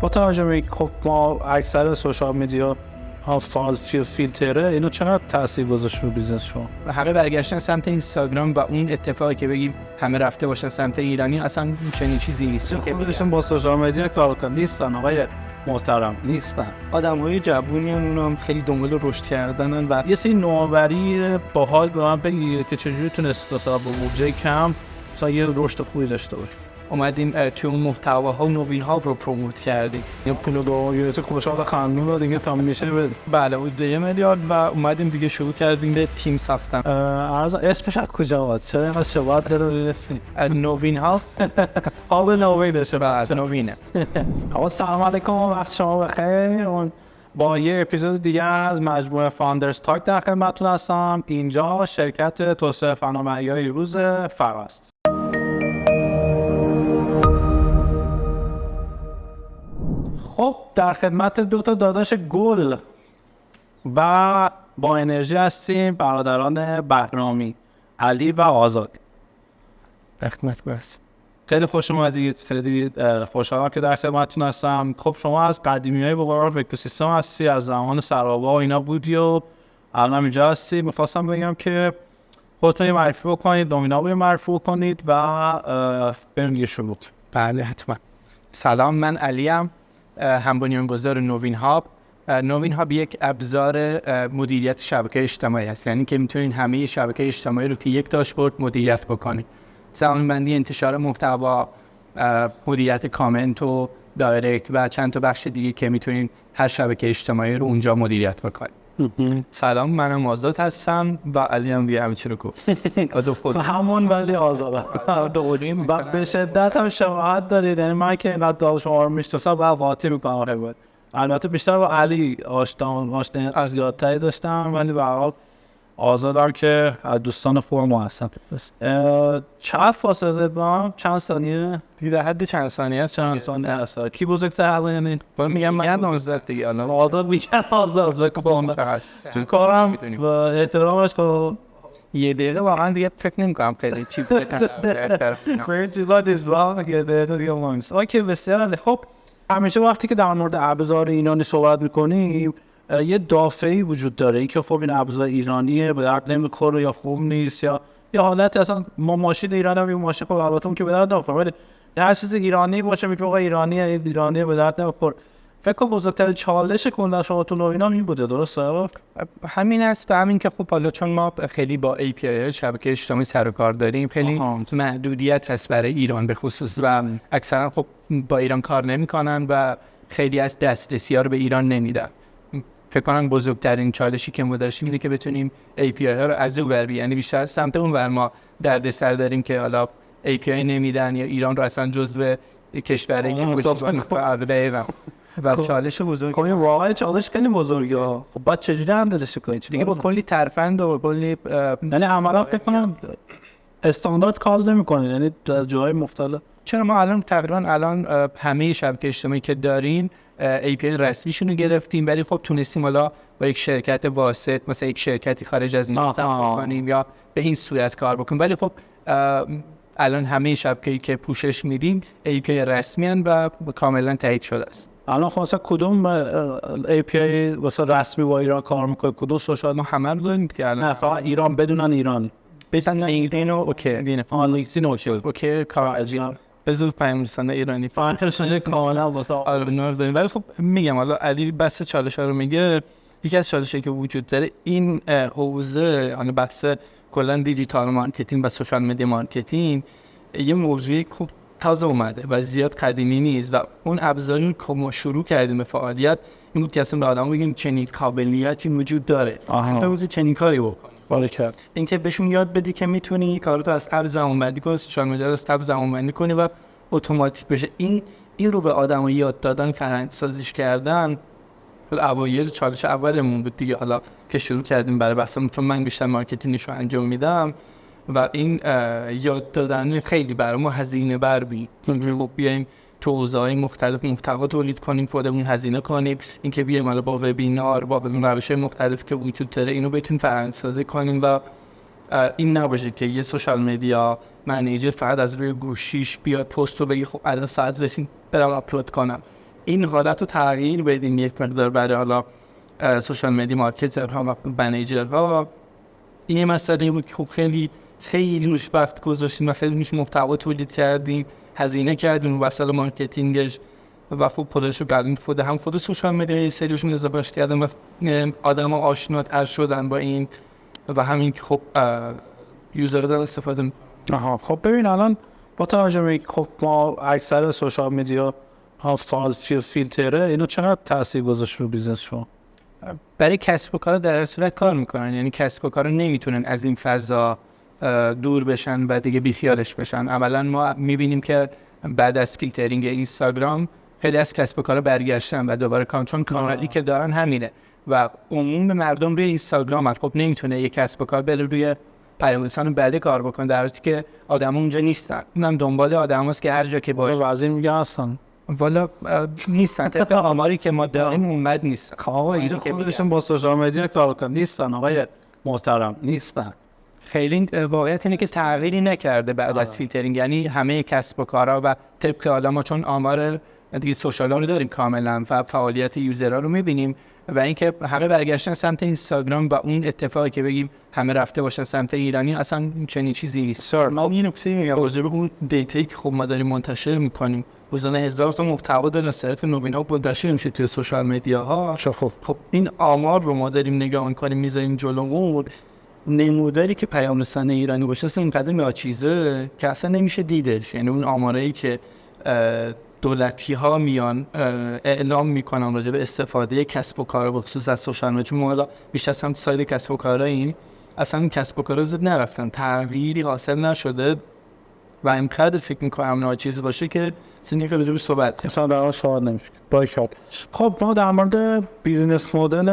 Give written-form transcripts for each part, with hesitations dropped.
با توجه به خب ما اکثر سوشال میدیا ها فیلتره، اینو چقدر تاثیر گذاشت رو بیزنس شما؟ همه برگشتن سمت اینستاگرام و اون اتفاقی که بگیم همه رفته باشن سمت ایرانی، اصلا چنین چیزی نیست که بودشون با سوشال میدیا کار کنن. نیستن آقای محترم، نیستن. آدم‌های جوونی هم خیلی دنبال رشد کردنن و یه سری نوآوری باحال به من بگید که چجوری تونست مثلا با بودجه کم مثلا یه رشد خوبی داشته باشه. اومدیم توی اون محتواها و نوین‌ها رو پروموت کردیم. یه پول دو یه خوشحال خانم رو دیگه تام میشه بده. بله اون 2 میلیارد و اومدیم دیگه شروع کردیم به تیم ساختن. اسمش از کجا اومد؟ چرا اینقدر شباهت داره برسیم؟ نوین‌ها حال نوینشه. بله نوینه. آقا سلام علیکم، وقت شما بخیر. با یه اپیزود دیگه از مجموعه فاوندرز تاک در خدمتتون هستم. اینجا شرکت توسعه فناوری‌های روز فرا است. خب در خدمت 2 تا داداش گل و با انرژی هستیم، برادران بهرامی، علی و آزاد. رحمت بس. خیلی خوش اومدید، خیلی خوشحالم که در خدمتتون هستم. خب شما از قدیمی‌های بقرار اکوسیستم هستی، از زمان سرابا و اینا بودی و الان اینجا هستی. می‌خواستم بگم که خودتون معرفی بکنید، نومینا رو معرفی بکنید و بریم دیگه شروع. بله حتما. سلام، من علیم، هم بنیانگذار نوین هاب. نوین هاب یک ابزار مدیریت شبکه اجتماعی است، یعنی که میتونید همه شبکه اجتماعی رو که یک داشبورد مدیریت بکنید. زمانبندی انتشار محتوا، مدیریت کامنت و دایرکت و چند تا بخش دیگه که میتونید هر شبکه اجتماعی رو اونجا مدیریت بکنید. سلام، منم آزاد هستم و علی هم دیگه همه چی رو گفت. همون ولی آزاده. دووریم و به شدت هم شباهت دارید. یعنی من که اینقدر دار شما رو میشناسم باید قاطی میکنم بود. البته بیشتر با علی آشنا از زیادتری داشتم، ولی به هر حال آزادم که دوستان فرما هستم. چقدر فاصله با هم؟ چند ثانیه؟ در حد چند ثانیه است. چند ثانیه است. کی بزرگتر الان؟ میگم من 19 دیگه. الان آزاد میگن آزاد با اون تو کارم و احترامش که یه دقیقه واقعا دیگه فکر نمی‌کنم خیلی چی بکنم. اوکی بسیار خوب. همیشه وقتی که در مورد ابزار ایرانی صحبت می‌کنیم یه دافعی وجود داره، این که خب این ابزار ایرانیه به درد نمی‌خوره یا خوب نیست یا یه حالت اصلا ما ماشین ایرانی هم ماشین خب البته که به درد نمی‌خوره، ولی هر چیز ایرانی باشه میگه آقا ایرانیه به درد نمی‌خوره. فکر کنم بزرگترین چالش کلا شما تو نوینا این بوده، درسته؟ همین است. همین که خب حالا چون ما خیلی با API شبکه اجتماعی سر و کار داریم، خیلی محدودیت هست برای ایران به خصوص و اکثرا خب با ایران کار نمی‌کنن و خیلی از دسترسی‌ها رو به ایران نمیدن. فکر کنم بزرگترین چالشی که ما داشتیم اینه که بتونیم API ها رو از اون ور، یعنی بیشتر سمت اون ور ما دردسر داریم که حالا API نمیدن یا ایران رو اصلا جزو کشوری که و چالش بزرگ. خب این واقعا چالش خیلی بزرگه. خب بعد چجوری هندلش کنید؟ دیگه با کلی ترفند و کلی یعنی عملا فکر کنم استاندارد کار نمی‌کنه، یعنی از جاهای مختلف. چرا ما الان تقریبا همه شبکه اجتماعی که دارین API رسمیشون رو گرفتیم، ولی خب تونستیم حالا با یک شرکت واسط مثلا یک شرکتی خارج از این استفاده کنیم یا به این صورت کار بکنیم، ولی خب الان همه شبکه‌ای که پوشش میدیم API رسمی ان و کاملا تایید شده است. الان خب مثلا کدوم API واسه رسمی با ایران کار میکنه؟ کدوم سوشال؟ ما همه رو داریم که الان نه فقط ایران بدونن ایران بدونن اینو اوکی لینکدین اوکی کار اجرا بزرگ پیام رسانه ایرانی فعلا کاملا واسه آرنور داریم. ولی خب میگم حالا علی بس چالش‌ها رو میگه. یکی از چالشایی که وجود داره این حوزه حالا بحث کلا دیجیتال مارکتینگ و سوشال مدیا مارکتینگ یه موضوعی خوب تازه اومده و زیاد قدیمی نیست و اون ابزاری که ما شروع کردیم به فعالیت این بود که اصلا به آدم بگیم چنین قابلیتی وجود داره، تو چنین کاری بکنی. باریکلا. اینکه بهشون یاد بدی که میتونی کاراتو از قبل زمانبندی کنی، سوشال مدیا رو از قبل زمانبندی کنی و اتوماتیک بشه. این رو به آدم‌ها یاد دادن، فرآیند سازیش کردن. اوایل چالش اولمون بود دیگه، حالا که شروع کردیم برای بحثمون، چون من بیشتر مارکتینگش رو انجام میدم و این یاد دادن خیلی برای ما هزینه بر بود. خب بیایم تو حوزه‌های مختلف محتوا تولید کنیم، خودمون هزینه کنیم، اینکه بیایم حالا با وبینار با روش‌های مختلف که وجود داره اینو بتونیم فرآیندسازی کنیم و این نباشه که یه سوشال مدیا منیجر فقط از روی گوشیش بیاد پست رو بگی خب الان ساعت رسید برام آپلود کنم. این حالت رو تغییر بدیم یک مقدار برای حالا سوشال مدیا مارکترها و منیجرها. این مسئله بود که خب خیلی روش وقت گذاشتیم و خیلی روش محتوا تولید کردیم، هزینه کردیم وسایل مارکتینگش و خب پولش رو بعدین خود سوشال مدیا سریشون اضافهش کردن و آدم‌ها آشناتر شدن با این و همین که خب یوزرها دارن استفاده می‌کنن. خب ببین الان با توجه به خب ما اکثر سوشال مدیا ها فیلتره، اینو چقدر تاثیر گذاشت رو بیزنس شما؟ برای کسب و کار در هر صورت کار میکنن، یعنی کسب و کار نمیتونن از این فضا دور بشن و دیگه بیخیالش بشن. اولا ما میبینیم که بعد از فیلترینگ اینستاگرام خیلی از کسب و کار برگشتن و دوباره چون کانالی که دارن همینه و عموم مردم روی اینستاگرام خب نمیتونه یک کسب و کار بره روی پیامرسان بله کار بکنه، در حالی که آدما اونجا نیستن. اونم دنبال آدماست که هر جا که باشه وزیر میگه هستن والا نیستن. طبق آماری که ما داریم اومد نیستن. آقا اینجا خودشون با سوشال مدیا کار کنن نیستن آقای محترم، نیستن. خیلی واقعیت اینه که تغییری نکرده بعد از فیلترینگ، یعنی همه کسب و کارها و طبق آدما چون آمار دیگه سوشال ها رو داریم کاملا و فعالیت یوزرها رو میبینیم و اینکه همه برگشتن سمت اینستاگرام و اون اتفاقی که بگیم همه رفته باشن سمت ایرانی اصلا چنین چیزی نیست. ما این نکته میگم راجع به اون دیتایی که خب ما داریم منتشر میکنیم، روزانه 1000 تا محتوا داره از طرف نوین ها منتشر میشه توی سوشال مدیا ها. خب این آمار رو ما داریم نگاه میکنیم میذاریم جلومون، نموداری که پیام رسانه ایرانی باشه اصلا اینقدر ناچیزه که اصلا نمیشه دیدش. یعنی اون آمارایی که دولتی ها میان اعلام میکنن راجع به استفاده کسب و کار به خصوص از سوشال مدیا، چون ما بیش از هم ساید کسب و کاراییم، اصلا کسب و کارا زد نرفتن، تغییری حاصل نشده و اینقدر فکر میکنم ناچیز باشه که سنی که راجع به صحبت اصلا در صحبت نمیشه. باشه. خب ما در مورد بیزینس مدل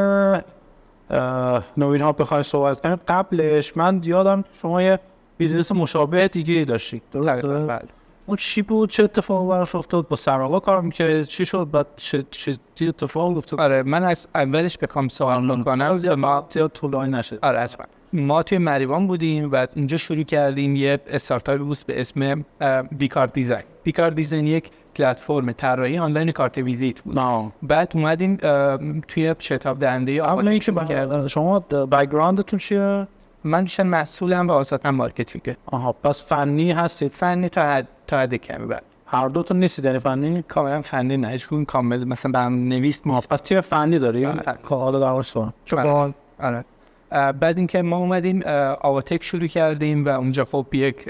نوین ها بخوایم صحبت کنیم، قبلش من یادم شما یه بیزینس مشابه دیگه داشتید. بله. اون چی بود؟ چه اتفاقی براش افتاد؟ با سراوا کار می‌کردید؟ چی شد؟ بعد چه اتفاقی افتاد؟ آره من از اولش بخوام سوال کنم ما زیاد طولانی نشد. آره اصلا ما توی مریوان بودیم و اینجا شروع کردیم یه استارتاپی بود به اسم بیکار دیزاین. بیکار دیزاین یک پلتفرم طراحی آنلاین کارت ویزیت بود. بعد اومدیم توی شتاب دهنده اولا اینکه شما بک‌گراندتون چیه؟ من میشن مسئولم و آساتم مارکتینگ. پس فنی هستید؟ فنی تا حد کمی. بعد هر دوتون نیستید یعنی فنی؟ کاملا فنی نه، هیچکدوم کامل مثلا برنامه‌نویس نیست. پس تیم فنی داری؟ حالا دعواش چون آره. بعد اینکه ما اومدیم آواتک شروع کردیم و اونجا خب یک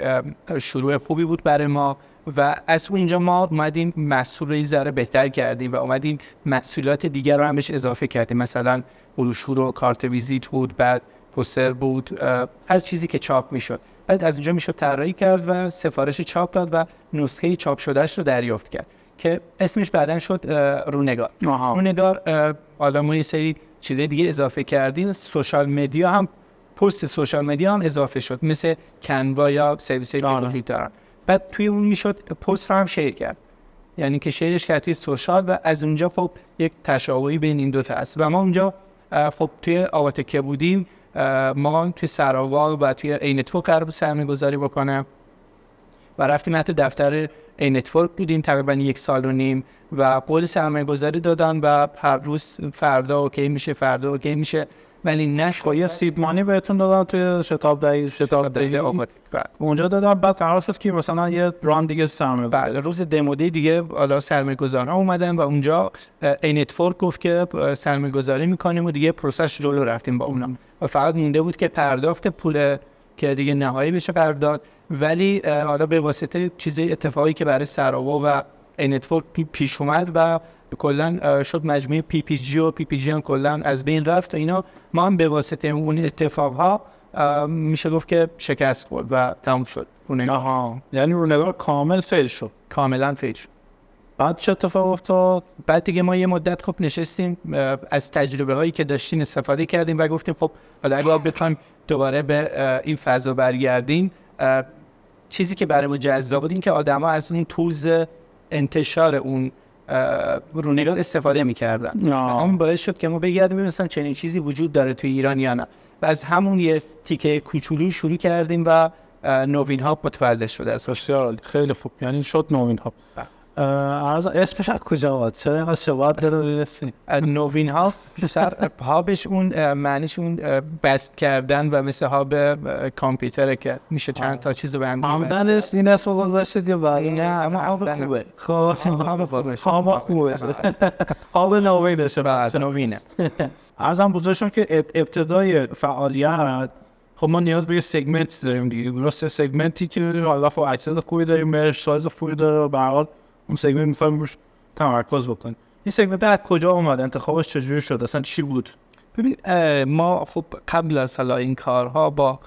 شروع خوبی بود برای ما و از اونجا ما اومدیم مسئول ذره بهتر کردیم و اومدیم محصولات دیگر رو هم بهش اضافه کردیم، مثلا بروشور و کارت ویزیت بود، بعد پوستر بود، هر چیزی که چاپ میشد. بعد از اونجا میشد طراحی کرد و سفارش چاپ داد و نسخه چاپ شدهش رو دریافت کرد که اسمش بعداً شد رونگار. رونگار حالا ما یه سری چیزای دیگه اضافه کردیم، سوشال مدیا هم پست سوشال مدیا هم اضافه شد مثل کنوا یا سرویس وجود دارن. بعد توی اون میشد پست رو هم شیر کرد، یعنی که شیرش کرد توی سوشال و از اونجا خب یک تشابهی بین این دو تا هست و ما اونجا خب توی آواتک بودیم، ما توی سراوا و توی اینتورک قرار بود سرمایه‌گذاری بکنم و رفتیم حتی دفتر اینتورک بودیم تقریبا 1.5 سال و قول سرمایه‌گذاری دادن و هر روز فردا اوکی میشه ولی نشد. یه سید مانی بهتون دادن توی شتاب دهی آواتک. اونجا دادن، بعد قرار شد که مثلا یه ران دیگه بله روز دمودی دیگه حالا سرمایه‌گذارا اومدن و اونجا اینتورک گفت که سرمایه‌گذاری می‌کنیم و دیگه پروسش جلو رفتیم با اونا و فقط مونده بود که پرداخت پول که دیگه نهایی بشه پرداخت. ولی حالا به واسطه چیزی اتفاقی که برای سراوا و اینتورک پیش اومد و کلا شد مجموعه PPG و PPG هم کلا از بین رفت و اینا، ما هم به واسطه اون اتفاقها میشه گفت که شکست خورد و تموم شد. یعنی رونگار کامل فیل شد. کاملا فیل شد. بعد چه اتفاق افتاد؟ بعد دیگه ما یه مدت خب نشستیم از تجربه هایی که داشتیم استفاده کردیم و گفتیم خب حالا اگه بخوایم دوباره به این فضا برگردیم، چیزی که برای ما جذاب بود این که آدما از اون تولز انتشار اون رونگار استفاده می‌کردن. اون باعث شد که ما بگردیم مثلا چنین چیزی وجود داره توی ایران یا نه. و از همون یه تیکه کوچولو شروع کردیم و نوین هاب متولد شد. از بسیار خیلی خوب، یعنی شد نوین هاب. عرض اسمش از کجا آمد؟ چرا اینقدر شباهت داره برسیم؟ نوین ها بیشتر هابش اون معنیش اون بست کردن و مثل هاب کامپیوتره که میشه چند تا چیز به هم دیگه همدن است این اسم گذاشتید یا بعد؟ نه اما هاب خوبه. خب هاب خوبه هاب نوینشه از نوینه. عرضم بزرگشون که ابتدای فعالیت خب ما نیاز به یه سگمنت داریم دیگه، درسته؟ سگمنتی که حالا خب اکسس خوبی داریم بهش، سایز خوبی داره، به هر حال اون سگمنت می‌خوایم روش تمرکز بکنیم. این سگمنت از کجا اومد؟ انتخابش چجوری شد؟ اصلا چی بود؟ ببین ما خب قبل از حالا این کارها با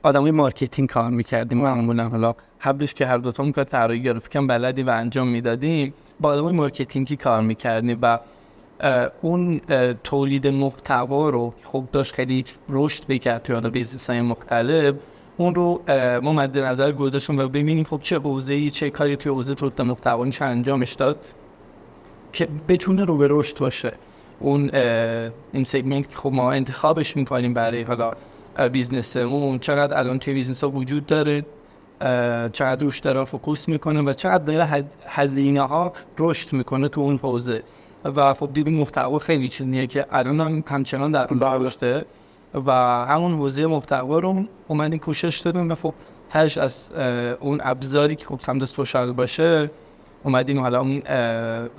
آدمای مارکتینگ کار می‌کردیم معمولا، حالا قبلش که هر دو تا کار طراحی گرافیک بلدی و انجام میدادیم، با آدمای مارکتینگی کار می‌کردیم و اون تولید محتوا رو خب داشت خیلی رشد می‌کرد توی حالا بیزنس‌های مختلف. اون رو ما مد نظر گذاشتیم و ببینیم خب چه حوزه‌ای چه کاری توی حوزه تولید محتوا میشه انجامش داد که بتونه رو به رشد باشه. اون این سگمنت که خب ما انتخابش می‌کنیم برای حالا بیزنسمون، چقدر الان توی بیزنس‌ها وجود داره، چقدر روش داره فوکوس میکنه و چقدر داره هزینه‌ها رشد میکنه تو اون حوزه. و خب دیدیم محتوا خیلی چیزیه که الان هم همچنان در اون برداشته و همون حوزه محتوا رو اومدیم پوشش دادیم و خب هرش از اون ابزاری که خب سمت سوشال باشه اومدیم حالا اون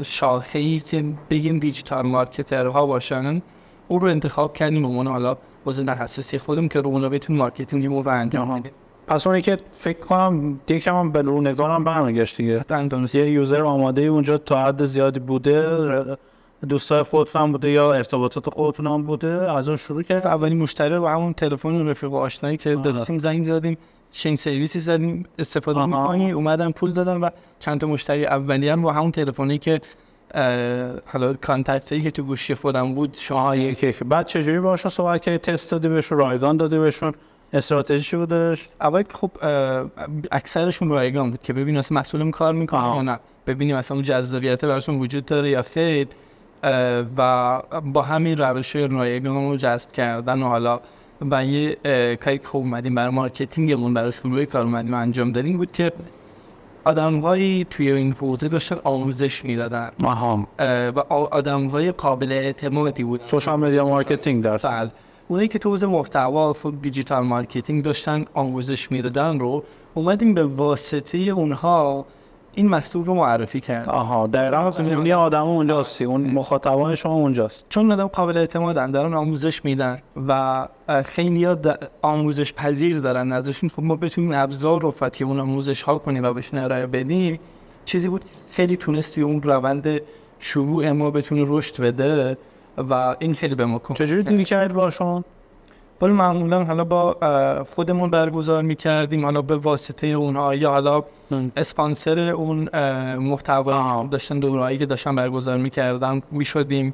شاخه‌ای که بگیم دیجیتال مارکترها باشن اون رو انتخاب کردیم به عنوان حالا حوزه تخصصی خودم که رو اونا بتونیم مارکتینگمون رو انجام بدیم. پس اونی که فکر کنم دیگه هم به رونگارم برمیگشت دیگه، یه یوزر آماده اونجا تا حد زیادی بوده، دوستای خودتون هم بوده یا ارتباطات خودتون هم بوده، از اون شروع کرد. اولین مشتری رو همون تلفن رفیق و آشنایی که داشتیم زنگ زدیم، چین سرویسی زدیم استفاده می‌کنی، اومدن پول دادن و چند تا مشتری اولیه هم با همون تلفنی که حالا کانتکتی که تو گوشی خودم بود شما که بعد چجوری باهاشون صحبت کردی، تست دادی بهشون، رایگان دادی بهشون، استراتژی بودش؟ اول خب اکثرشون رایگان بود که ببینیم اصلا مسئولم کار میکنه یا نه، ببینیم اصلا اون جذابیت براشون وجود داره یا خیر، و با همین روش رایگان رو جذب کردن و حالا و یه کاری که خوب اومدیم برای مارکتینگمون برای شروع کار اومدیم انجام دادیم بود که آدم‌هایی توی این حوزه داشتن آموزش میدادن و آدم‌های قابل اعتمادی بود. سوشال مدیا مارکتینگ در فعال اونایی که تو حوزه محتوا و دیجیتال مارکتینگ داشتن آموزش میدادن رو اومدیم به واسطه اونها این محصول رو معرفی کرد. دقیقاً اون آدم اونجاست، اون مخاطبان شما اونجاست، چون آدم قابل اعتمادن، دارن آموزش میدن و خیلی‌ها آموزش پذیر دارن ازشون. خب ما بتونیم ابزار رو فتی اون آموزش ها کنیم و بهشون ارائه بدیم، چیزی بود خیلی تونستی اون روند شروع ما بتونه رشد بده و این خیلی به ما کمک کرد. چجوری دیگه کرد باشون؟ ولی معمولا حالا با خودمون برگزار می‌کردیم، حالا به واسطه اونها یا حالا اسپانسر اون محتوا داشتن، دورهایی که داشتن برگزار می‌کردن می‌شدیم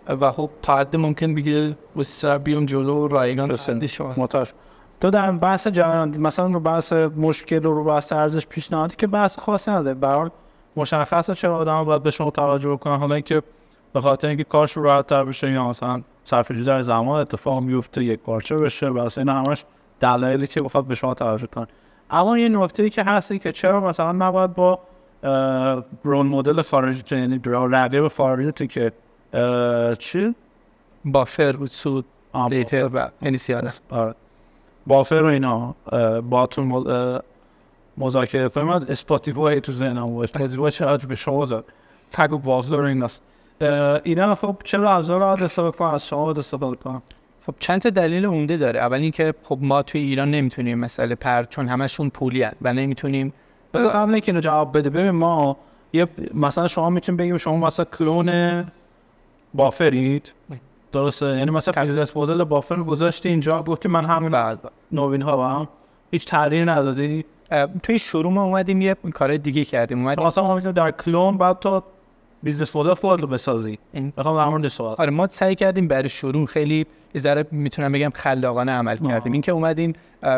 و خب تا حد ممکن بگه بسیار بیام جلو رایگان رسیدی شد. متاش تو در بحث جریان مثلا رو بحث مشکل رو بحث ارزش پیشنهادی که بحث خاصی نداره، برای مشخصه چه آدم باید به شما توجه کنه، حالا اینکه به خاطر اینکه کارش راحت‌تر بشه یا مثلا صرفه‌جویی در زمان اتفاق میفته یک پارچه بشه، واسه این همش دلایلی که بخواد به شما توجه کنه. اما یه نکته‌ای که هستی که چرا مثلا نباید با رول مدل خارجی، یعنی رقیب خارجی تو که چی بافر و سود لیتر و انیسیاله بافر و اینا باتون مذاکره فرماد اسپاتیفای تو ذهنم بود. اسپاتیفای چقدر به شما زد تگ و بافر ایناست. اینا خب چرا از اون راحت استفاده کنم، از شما استفاده کنم؟ خب چند تا دلیل عمده داره. اول اینکه خب ما توی ایران نمیتونیم مسئله چون همشون پولی هست و نمیتونیم. قبل اینکه اینو جواب بده، ببین ما یه مثلا شما میتونیم بگیم شما مثلا کلون بافرید، درسته؟ یعنی مثلا بیزنس مدل بافر رو گذاشتی اینجا، گفتی من همین بعد نوین ها با هم هیچ تغییر ندادی. توی شروع ما اومدیم یه کار دیگه کردیم، مثلا ما میتونیم در کلون بعد تو بیزنس مدل خودت رو بسازی. میخوام در موردش صحبت. آره ما سعی کردیم برای شروع خیلی ذره میتونم بگم خلاقانه عمل کردیم. اینکه اومدیم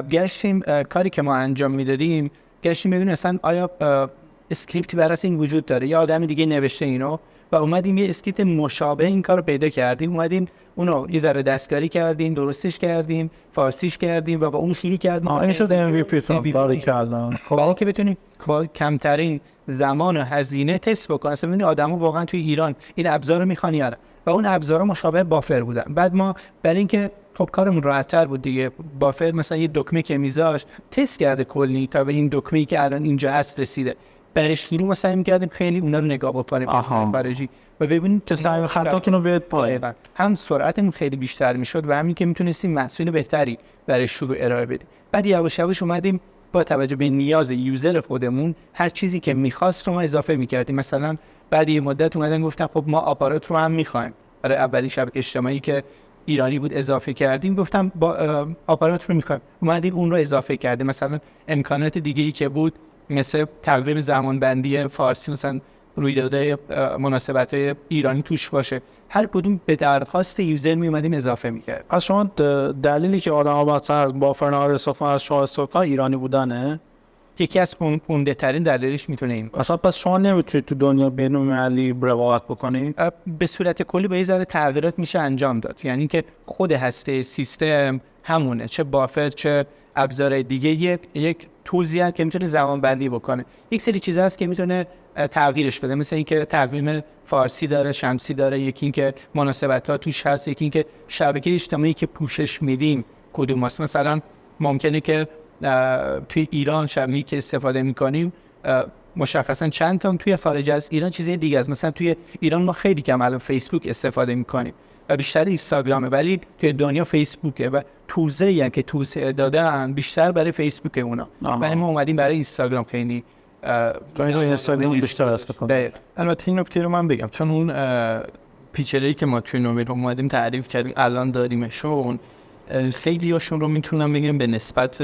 گشتیم کاری که ما انجام میدادیم، گشتیم ببینیم اصلا آیا اسکریپتی برای این وجود داره یا آدم دیگه نوشته اینو و اومدیم یه اسکریپت مشابه این کارو پیدا کردیم، اومدیم اونو یه ذره دستکاری کردیم، درستش کردیم، فارسیش کردیم و با اون شروع کردیم. این شد MVP فیلم کردن. خب که بتونیم با کمترین زمان و هزینه تست بکنیم. اصلا ببینید آدما واقعا توی ایران این ابزار رو میخوان یا نه، و اون ابزارا مشابه بافر بودن. بعد ما برای اینکه خب کارمون راحت‌تر بود دیگه، بافر مثلا یه دکمه که میذاشت تست کرده کلی تا به این دکمه‌ای که الان اینجا هست رسیده. برای شروع ما سعی می‌کردیم خیلی اونا رو نگاه بکنیم خارجی و ببینیم چه سعی خطاتون رو بیاد پایین. هم سرعتمون خیلی بیشتر میشد و همین که میتونستیم محصول بهتری برای شروع ارائه بدیم. بعد یواش یواش اومدیم با توجه به نیاز یوزر خودمون هر چیزی که می‌خواست رو ما اضافه می‌کردیم. مثلا بعد یه مدت اومدن گفتن خب ما آپارات رو هم می‌خوایم. برای اولی شبکه اجتماعی که ایرانی بود اضافه کردیم، گفتم با آپارات رو می‌خوایم. اومدیم اون رو اضافه کردیم. مثلا امکانات دیگه‌ای که بود مثل تقویم زمانبندی فارسی، مثلا رویدادهای مناسبت‌های ایرانی توش باشه، هر کدوم به درخواست یوزر میومدیم اضافه می‌کرد. از شما دلیلی که آدم‌ها مثلا از بافر استفاده از شاه استفاده ایرانی بودنه، یکی از عمده‌ترین دلایلش میتونه این باشه. اصلا پس شما نمیتونید تو دنیا بین‌المللی رقابت بکنید. به صورت کلی به یه ذره تغییرات میشه انجام داد، یعنی که خود هسته سیستم همونه، چه بافر چه ابزار دیگه یک توزیع که میتونه زمان بندی بکنه. یک سری چیزا هست که میتونه تغییرش بده، مثل اینکه تقویم فارسی داره، شمسی داره، یکی اینکه مناسبت‌ها توش هست، یکی اینکه شبکه اجتماعی که پوشش میدیم کدوم است. مثلا ممکنه که توی ایران شبکه‌ای که استفاده می‌کنیم مشخصا چند تا، توی خارج از ایران چیزای دیگه است. مثلا توی ایران ما خیلی کم الان فیسبوک استفاده می‌کنیم و بیشتر اینستاگرامه، ولی توی دنیا فیسبوکه و توزیعی هم که توسعه دادن بیشتر برای فیسبوک اونا. ولی ما اومدیم برای اینستاگرام خیلی اینستاگرام بیشتر استفاده. البته این نکته رو من بگم، چون اون پیچره‌ای که ما توی نوبل اومدیم تعریف کردیم الان داریمشون، خیلی هاشون رو میتونم بگم به نسبت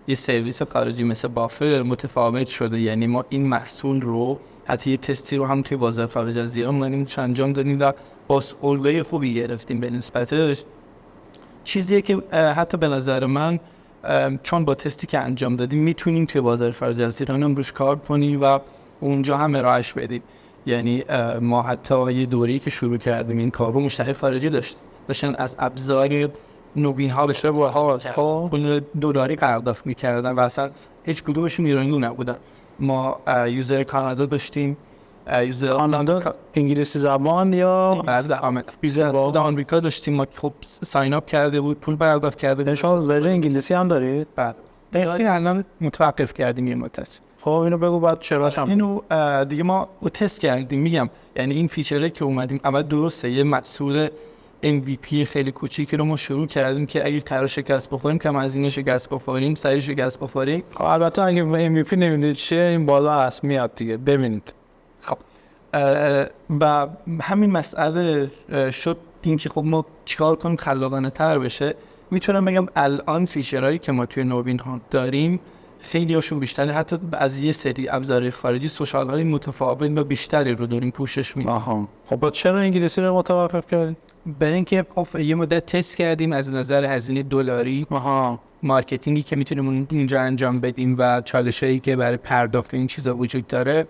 یه سرویس خارجی مثل بافر متفاوت شده. یعنی ما این محصول رو حتی یه تستی رو هم توی بازار خارج از ایران اومدیم انجام دادیم و بازخوردهای خوبی گرفتیم به نسبتش. چیزیه که حتی به نظر من چون با تستی که انجام دادیم میتونیم توی بازار خارج از ایران هم روش کار کنیم و اونجا هم ارائهش بدیم. یعنی ما حتی یه دوره‌ای که شروع کردیم این کار رو مشتری خارجی داشتن از ابزار نوین ها بشه و پول دلاری پرداخت می‌کردن و اصلا هیچ کدومشون ایرانی نبودن. ما یوزر کانادا داشتیم، یوزر کانادا انگلیسی زبان یا بعد یوزر آمریکا داشتیم، ما خب ساین اپ کرده بود، پول پرداخت کرده بود. شما ورژن انگلیسی هم دارید؟ بعد الان متوقف کردیم یه مدت. خب اینو بگو بعد چراش هم اینو دیگه ما تست کردیم. میگم یعنی این فیچره که اومدیم اول درسته یه محصول MVP خیلی کوچیکی رو ما شروع کردیم که اگه قرار شکست بخوریم کم از این شکست بخوریم، سریع شکست بخوریم. البته اگه MVP نمیدید چیه این بالا هست میاد دیگه ببینید. خب و همین مسئله شد این که خب ما چیکار کنیم خلاقانه تر بشه. میتونم بگم الان فیچرهایی که ما توی نوین ها داریم خیلی هاشون بیشتره، حتی از یه سری ابزار خارجی سوشال های متفاوت و بیشتری رو داریم پوشش میدیم. خب چرا انگلیسی رو متوقف کردیم؟ برای اینکه یه مدت تست کردیم از نظر هزینه دلاری، مارکتینگی که میتونیم اینجا انجام بدیم و چالشایی که برای پرداخت این چیزا وجود داره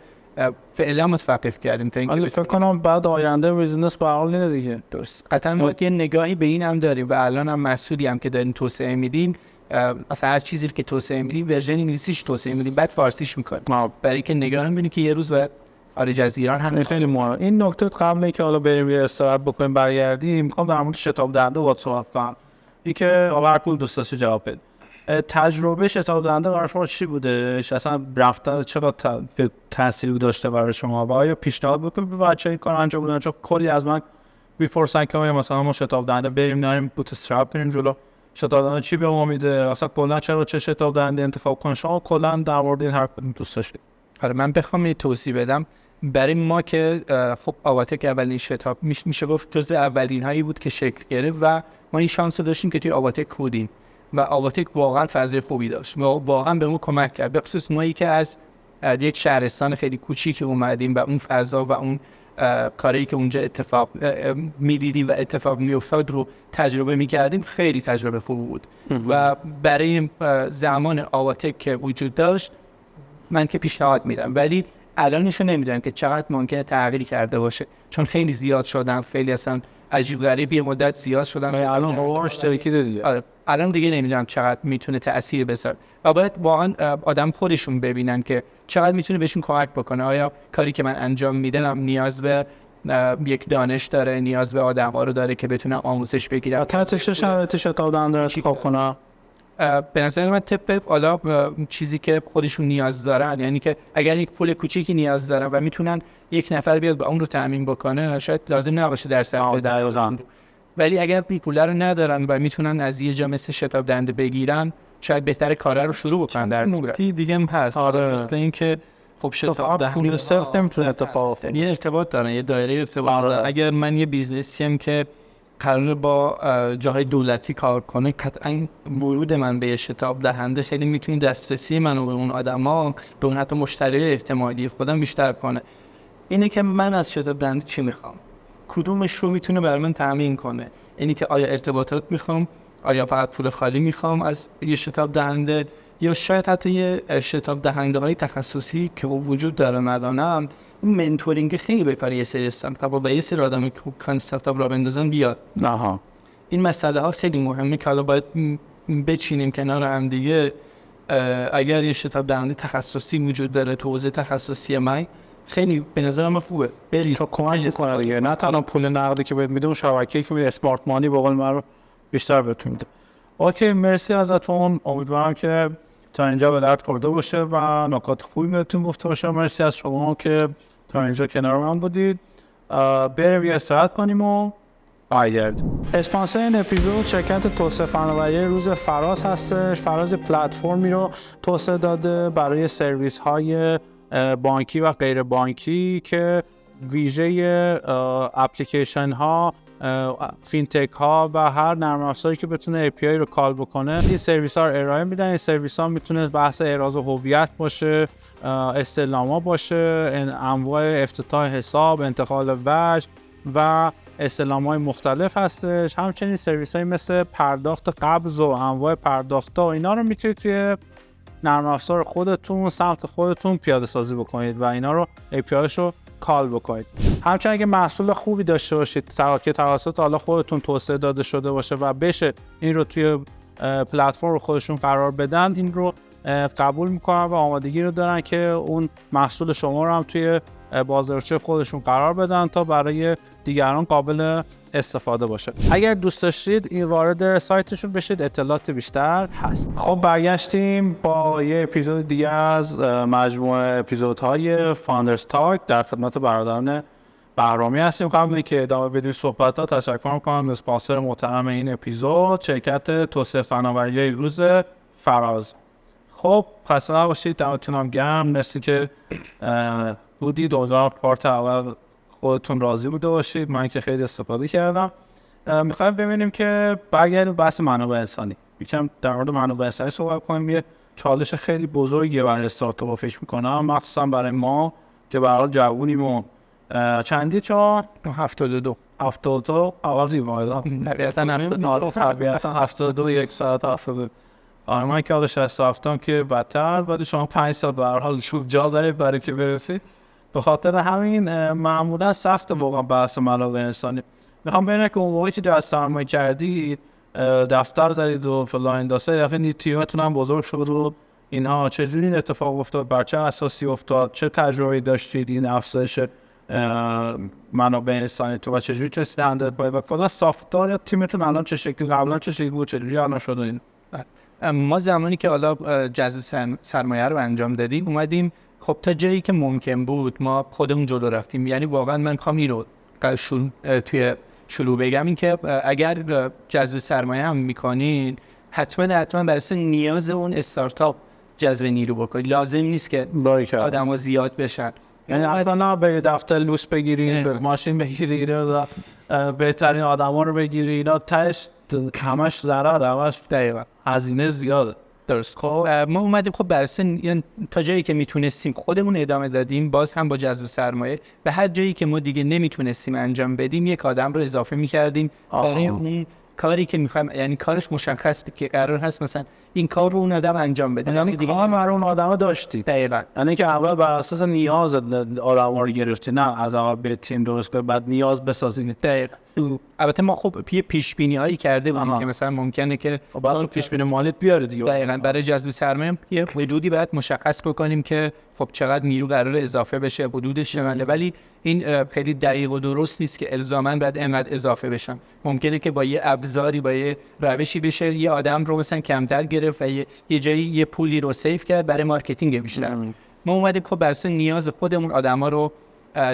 فعلا متوقف کردیم تا اینکه فکر کنم بعد آینده بیزینس به حال اینه دیگه. درست. قطعاً ما یه نگاهی به این هم داریم و الان هم مسئولی هم که داریم توسعه میدیم. مثلا هر چیزی که توسعه میدیم ورژن انگلیسیش توسعه میدیم بعد فارسیش میکنیم برای اینکه نگران ببینیم که یه روز بعد خارج از ایران هم خیلی مهمه. این نکته قبل اینکه حالا بریم یه استراحت بکنیم برگردیم میخوام در مورد شتاب دهنده با صحبت کنم. این که هر کدوم دوست داشته جواب بده. تجربه شتاب دهنده برای شما چی بوده؟ اصلا رفتن چقدر تأثیری داشته برای شما و آیا پیشنهاد بکنید به بچه‌ها این کار انجام بدن؟ چون کلی از من میپرسن که مثلا ما شتاب دهنده بریم نریم بوت استرپ بریم جلو، شتاب دهنده چی به ما میده؟ اصلا کلا چرا چه شتاب دهنده انتخاب کنیم؟ شما کلا در مورد این هر کدوم دوست داشتید؟ حالا من بخوام یه توضیح بدم. برای ما که خب آواتک اولین شتاب میشه گفت جزء اولین هایی بود که شکل گرفت و ما این شانس رو داشتیم که توی آواتک بودیم و آواتک واقعا فضای خوبی داشت و واقعا به ما کمک کرد، به خصوص مایی که از یک شهرستان خیلی کوچیک اومدیم و اون فضا و اون کاری که اونجا اتفاق میدیدیم و اتفاق میافتاد رو تجربه میکردیم. خیلی تجربه خوب بود و برای زمان آواتک که وجود داشت من که پیشنهاد میدم. ولی الانشو نمیدونم که چقدر ممکنه تغییر کرده باشه، چون خیلی زیاد شدن، خیلی اصلا عجیب غریب یه مدت زیاد شدن. الان حقوق اشتراکی دیگه. آره. الان دیگه نمیدونم چقدر میتونه تأثیر بذاره و باید واقعا آدم خودشون ببینن که چقدر میتونه بهشون کمک بکنه. آیا کاری که من انجام میدم نیاز به یک دانش داره، نیاز به آدم‌ها رو داره که بتونن آموزش بگیرن، تحت شرایط شتاب دهنده انتخاب کنه. به نظر من طبق حالا چیزی که خودشون نیاز دارن، یعنی که اگر یک پول کوچیکی نیاز دارن و میتونن یک نفر بیاد با اون رو تامین بکنه، شاید لازم نباشه در سطح ولی اگر پول رو ندارن و میتونن از یه جا مثل شتاب دهنده بگیرن، شاید بهتره کارا رو شروع بکنن. در نکته دیگه هم هست، مثل اینکه خب شتاب دهنده صرف نمیتونه اتفاق افتاد. یه ارتباط دارن، یه دایره ارتباط دارن. اگر من یه بیزنسیم که قرار با جاهای دولتی کار کنه، قطعا ورود من به شتاب دهنده خیلی میتونه دسترسی منو به اون آدما، به اون حتی مشتری احتمالی خودم بیشتر کنه. اینه که من از شتاب دهنده چی میخوام، کدومش رو میتونه برای من تامین کنه. اینی که آیا ارتباطات میخوام، آیا فقط پول خالی میخوام از یه شتاب دهنده، یا شاید حتی یه شتاب دهنده های تخصصی که وجود داره الانم منتورینگ خیلی به کار یه سری استارتاپ و یه سری آدمی که کان استارتاپ را بندازن بیاد. آها. این مسئله ها خیلی مهمه که حالا باید بچینیم کنار هم دیگه. اگر یه شتاب دهنده تخصصی وجود داره تو حوزه تخصصی من، خیلی به نظر من خوبه برید تو کمک می‌کنه دیگه، نه تنها پول نقدی که بهت میده، اون شبکه‌ای که میده اسمارت مانی به قول معروف بیشتر بهتون میده. اوکی، مرسی ازتون. امیدوارم که تا اینجا به درد خورده باشه و نکات خوبی بهتون گفته باشه. مرسی از شما که تا اینجا کنار من بودید. بریم یه استراحت کنیم و برگردیم. اسپانسر این اپیزود شرکت توسعه فناوری روز فراز هستش. فراز پلتفرمی رو توسعه داده برای سرویس های بانکی و غیر بانکی که ویژه اپلیکیشن ها، فینتک ها و هر نرم افزاری که بتونه API رو کال بکنه این سرویس ها رو ارائه میدن. این سرویس ها میتونه بحث احراز هویت باشه، استعلاما باشه، انواع افتتاح حساب، انتقال وجه و استعلام های مختلف هستش. همچنین سرویس های مثل پرداخت قبض و انواع پرداخت ها، اینا رو میتونید توی نرم افزار خودتون سمت خودتون پیاده سازی بکنید و اینا رو API رو کال بکنید. همچنین اگه محصول خوبی داشته باشید که توسط حالا خودتون توسعه داده شده باشه و بشه این رو توی پلتفرم خودشون قرار بدن، این رو قبول میکنن و آمادگی رو دارن که اون محصول شما رو هم توی بازارچه خودشون قرار بدن تا برای دیگران قابل استفاده باشه. اگر دوست داشتید این وارد سایتشون بشید، اطلاعات بیشتر هست. خب برگشتیم با یه اپیزود دیگه از مجموعه اپیزودهای فاندرز تاک. در خدمت برادران بهرامی هستیم. قبل اینکه ادامه بدیم صحبت‌ها، تشکر می‌کنم از اسپانسر محترم این اپیزود، شرکت توسعه فناوری روز فراز. خب خسته نباشید، دمتون هم گرم. مرسی که بودید. امیدوارم پارت اول خودتون راضی بوده باشید. من که خیلی استفاده کردم. میخوایم ببینیم که برگردیم بحث منابع انسانی. یکم در مورد منابع انسانی صحبت کنیم. یه چالش خیلی بزرگیه برای استارتاپ فکر میکنم، مخصوصا برای ما که به هر حال جوونیم و چندی 72 آغازی باید طبیعتا 72 یک ساعت 72. من که حالا 67 که بدتر، ولی شما 5 سال به هر حال شوب جا دارید برای که برسید. به خاطر همین معمولا سخت واقعا بحث منابع انسانی. میخوام ببینم که اون موقعی که جذب سرمایه کردید، دفتر زدید و فلان داسته، دفعه تیمتون هم بزرگ شد و اینها، چجوری این اتفاق افتاد، بر چه اساسی افتاد، چه تجربه‌ای داشتید این افزایش منابع انسانی تو و چجوری چه هندل باید و کلا ساختار یا تیمتون الان چه شکلی، قبلا چه شکلی بود، چجوری الان شده این؟ ما زمانی که حالا جذب سرمایه رو انجام دادیم، اومدیم خب تا جایی که ممکن بود ما خودمون جلو رفتیم. یعنی واقعا من میخوام این رو توی شروع بگم، این که اگر جذب سرمایه هم میکنین، حتما برای نیاز اون استارتاپ جذب نیرو بکنید. لازم نیست که آدم‌ها زیاد بشن. یعنی حتما به دفتر لوس بگیرید، به ماشین بگیرید و بهترین آدما رو بگیرید. اینا تاش همش ضرر، همش دقیقاً هزینه زیاده. درست. خب ما اومدیم خب برای یعنی تا جایی که میتونستیم خودمون ادامه دادیم، باز هم با جذب سرمایه. به هر جایی که ما دیگه نمیتونستیم انجام بدیم، یک آدم رو اضافه میکردیم برای اون کاری که میخوایم. یعنی کارش مشخصه که قرار هست مثلا این کار رو اون آدم انجام بده. یعنی کار برای اون آدم داشتی. دقیقاً. یعنی که اول بر اساس نیاز آدم رو گرفتی، نه از اول به تیم درست کنی بعد نیاز بسازی. دقیقاً. البته ما خب پیش بینی هایی کرده بودیم که مثلا ممکنه که بعد تو پیش بینی مالیت بیاری دیگه. دقیقاً برای جذب سرمایه یه حدودی باید مشخص بکنیم که خب چقدر نیرو قرار اضافه بشه، حدودش چقدره، ولی این خیلی دقیق و درست نیست که الزاماً باید اینقدر اضافه بشن. ممکنه که با یه ابزاری، با یه روشی بشه یه آدم رو مثلا کمتر گرفت و یه جایی یه پولی رو سیو کرد برای مارکتینگ بیشتر. ما اومدیم خب بر اساس نیاز خودمون آدما رو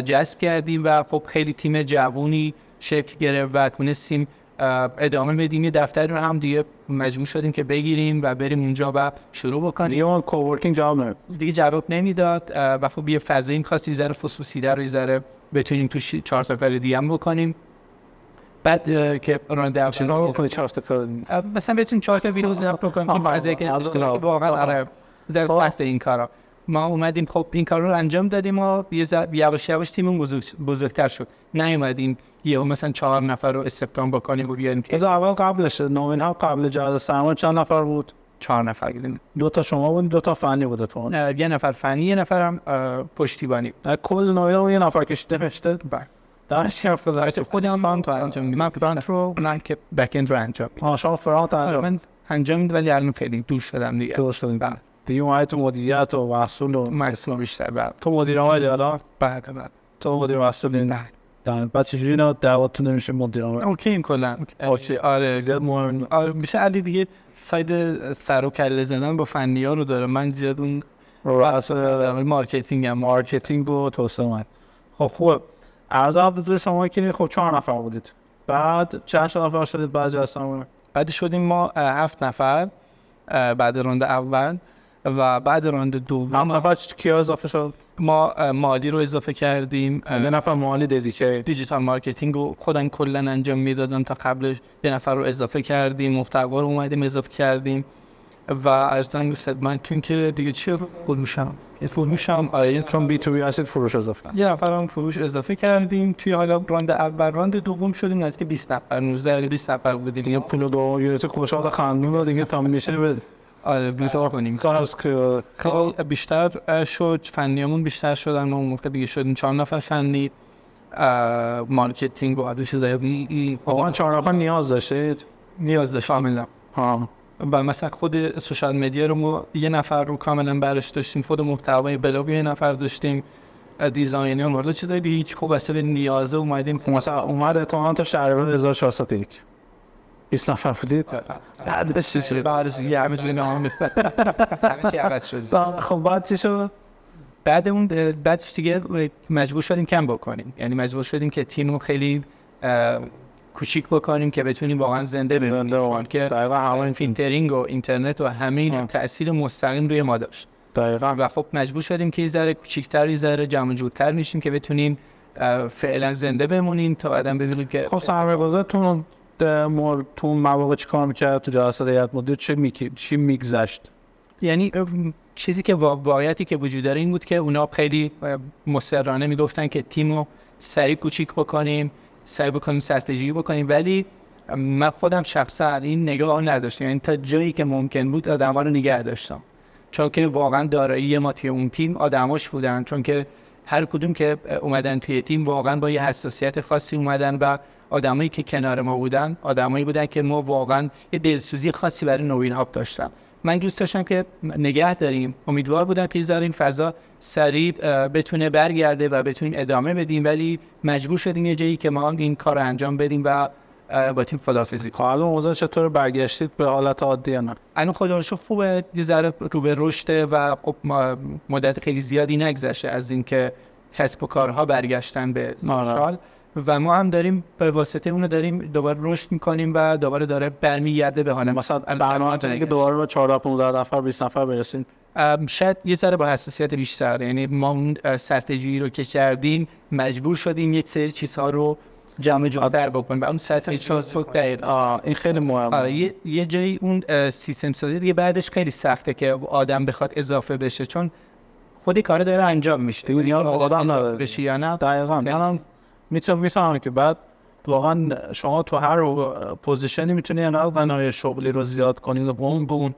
جذب کردیم و خب خیلی تیم جوونی شکل گرفت و تونستیم ادامه بدیم. یه دفتر رو هم دیگه مجبور شدیم که بگیریم و بریم اونجا و شروع بکنیم. دیگه اون کوورکینگ جواب نمیداد و خب یه فضایی می‌خواست یه ذره خصوصی در رو یه ذره بتونیم تو 4 سفر دیگه هم بکنیم. بعد که ران درشن رو بکنید 4 تا مثلا بتونیم 4 تا ویدیو ضبط بکنیم از اینکه واقعا در سخت این کارا. ما اومدیم خب این کار رو انجام دادیم و یواش یواش تیممون بزرگتر شد. نیومدیم یهو مثلا 4 نفر رو استخدام بکنیم و بیاریم. از اول قبلش نوین ها قبل جهاد سرمایه چند نفر بود؟ 4 نفر بودیم. 2 تا شما بود، 2 تا فنی بود تو. یه نفر فنی، یه نفر هم پشتیبانی. کل نوین یه نفر کشیده میشته. بله. داشت یا فلات خودم فرانت انجام میدم. من فرانت رو نه که بک اند رو انجام میدم. شما فرانت انجام میدم ولی الان خیلی دوش شدم دیگه. دوست شدم. دیگه اومدی تو مدیریت و محصول و محصول بیشتر. بعد تو مدیر عاملی حالا بعد تو مدیر محصول نه. بعد چجوری نه دعوتتون نمیشه مدیر عامل؟ اوکی کلا. اوکی. آره زیاد مهم. آره میشه علی دیگه ساید سر و کله زدن با فنی‌ها رو داره. من زیاد اون راست مارکتینگ بود توسعه. خب خوب. از اول شما که خب 4 نفر بودید. بعد چند نفر شدید بعد از شما؟ بعد شدیم ما 7 نفر بعد راند اول و بعد راند دوم هم نفر کی اضافه شد؟ ما مالی رو اضافه کردیم. یه نفر مالی دیدی دیجیتال مارکتینگ رو خودم کلا انجام میدادم تا قبلش. یه نفر رو اضافه کردیم، محتوا رو اومدیم اضافه کردیم و ارزان خدمتتون که دیگه چی رو فروشم آره چون بی تو بی هستید فروش اضافه. یه نفر هم فروش اضافه کردیم. توی حالا راند اول راند دوم شدیم نزدیک 20 نفر 19 20 نفر بودیم. دیگه پول دو یورت خوشحال خندون رو دیگه تا میشه بده. آره بیشتر کنیم. کارش که بیشتر شد، فنیامون بیشتر شدن. ما اون موقع دیگه شدیم 4 نفر فنی. مارکتینگ و عدو چیزای واقعا 4 نفر نیاز داشتید؟ نیاز داشت کاملا. ها و مثلا خود سوشال مدیا رو ما یه نفر رو کاملا برش داشتیم، خود محتوای بلاگ یه نفر داشتیم، دیزاینر مورد چیزای دیگه هیچ خوب واسه به نیازه اومدیم. مثلا اومد تو تا شهریور 1401 20 نفر بودید. بعدش چی شد؟ بعدش یه همه جوری نام همه چی عوض شد. خب بعد چی شد؟ بعدش دیگه مجبور شدیم کم بکنیم. یعنی مجبور شدیم که تیم رو خیلی کوچیک بکنیم که بتونیم واقعا زنده بمونیم. که دقیقاً همین فیلترینگ و اینترنت و همین تأثیر مستقیم روی ما داشت. دقیقاً. و خب مجبور شدیم که یه ذره کوچیک‌تر، یه ذره جمع جورتر میشیم که بتونیم فعلا زنده بمونیم تا بعداً ببینیم که خب سرمایه‌گذارتون تو مواقع چی کار میکرد؟ تو جلسات هیئت مدیره چی میگذشت؟ یعنی چیزی که واقعیتی که وجود داره این بود که اونا خیلی مصرانه میگفتن که تیمو سریع کوچیک بکنیم، سعی بکنیم استراتژی بکنیم، ولی من خودم شخصا این نگاه نداشتم. یعنی تا جایی که ممکن بود آدما رو نگه داشتم، چون که واقعا دارایی ما توی اون تیم آدماش بودن، چون که هر کدوم که اومدن توی تیم واقعا با یه حساسیت خاصی اومدن و آدمایی که کنار ما بودن آدمایی بودن که ما واقعا یه دلسوزی خاصی برای نوین هاب داشتن. من دوست داشتم که نگه داریم. امیدوار بودم که این فضا سریع بتونه برگرده و بتونیم ادامه بدیم، ولی مجبور شدیم یه جایی که ما این کار رو انجام بدیم و با تیم خداحافظی کنیم. حالا موضوع چطور برگشتید به حالت عادی نه؟ الان خدا رو شکر خوبه، یه ذره رو به رشد و خب مدت خیلی زیادی نگذشته از اینکه کسب و کارها برگشتن به سوشال و ما هم داریم به واسطه اون داریم دوباره رشد میکنیم و دوباره داره برمیگرده به حال. مثلا برنامه که دوباره با 14 15 نفر 20 نفر برسین، شاید یه ذره با حساسیت بیشتر. یعنی ما اون استراتژی رو که کردیم مجبور شدیم یک سری چیزها رو جمع جورتر بکنیم و اون استراتژی این خیلی مهمه. یه جایی اون سیستم سازی دیگه بعدش خیلی سخته که آدم بخواد اضافه بشه، چون خودی کار داره انجام میشه دیگه نیاز آدم نداره بشه یا نه. دقیقاً منم میتونم که بعد واقعا شما تو هر پوزیشنی میتونی انقدر قنای شغلی رو زیاد کنید و بون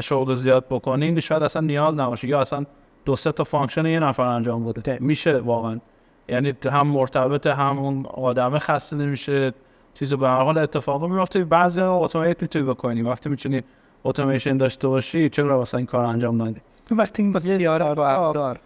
شغل زیاد بکنین شاید اصلا نیاز نباشه یا اصلا 2-3 تا فانکشن یه نفر انجام بده میشه واقعا. یعنی هم مرتبط هم اون آدم خسته نمیشه چیزو به هر حال اتفاق میفته. بعضی اتومات میتونی بکنی وقتی میتونی اتوماسیون داشته باشی چرا واسه این کار انجام ندی. وقتی این ابزار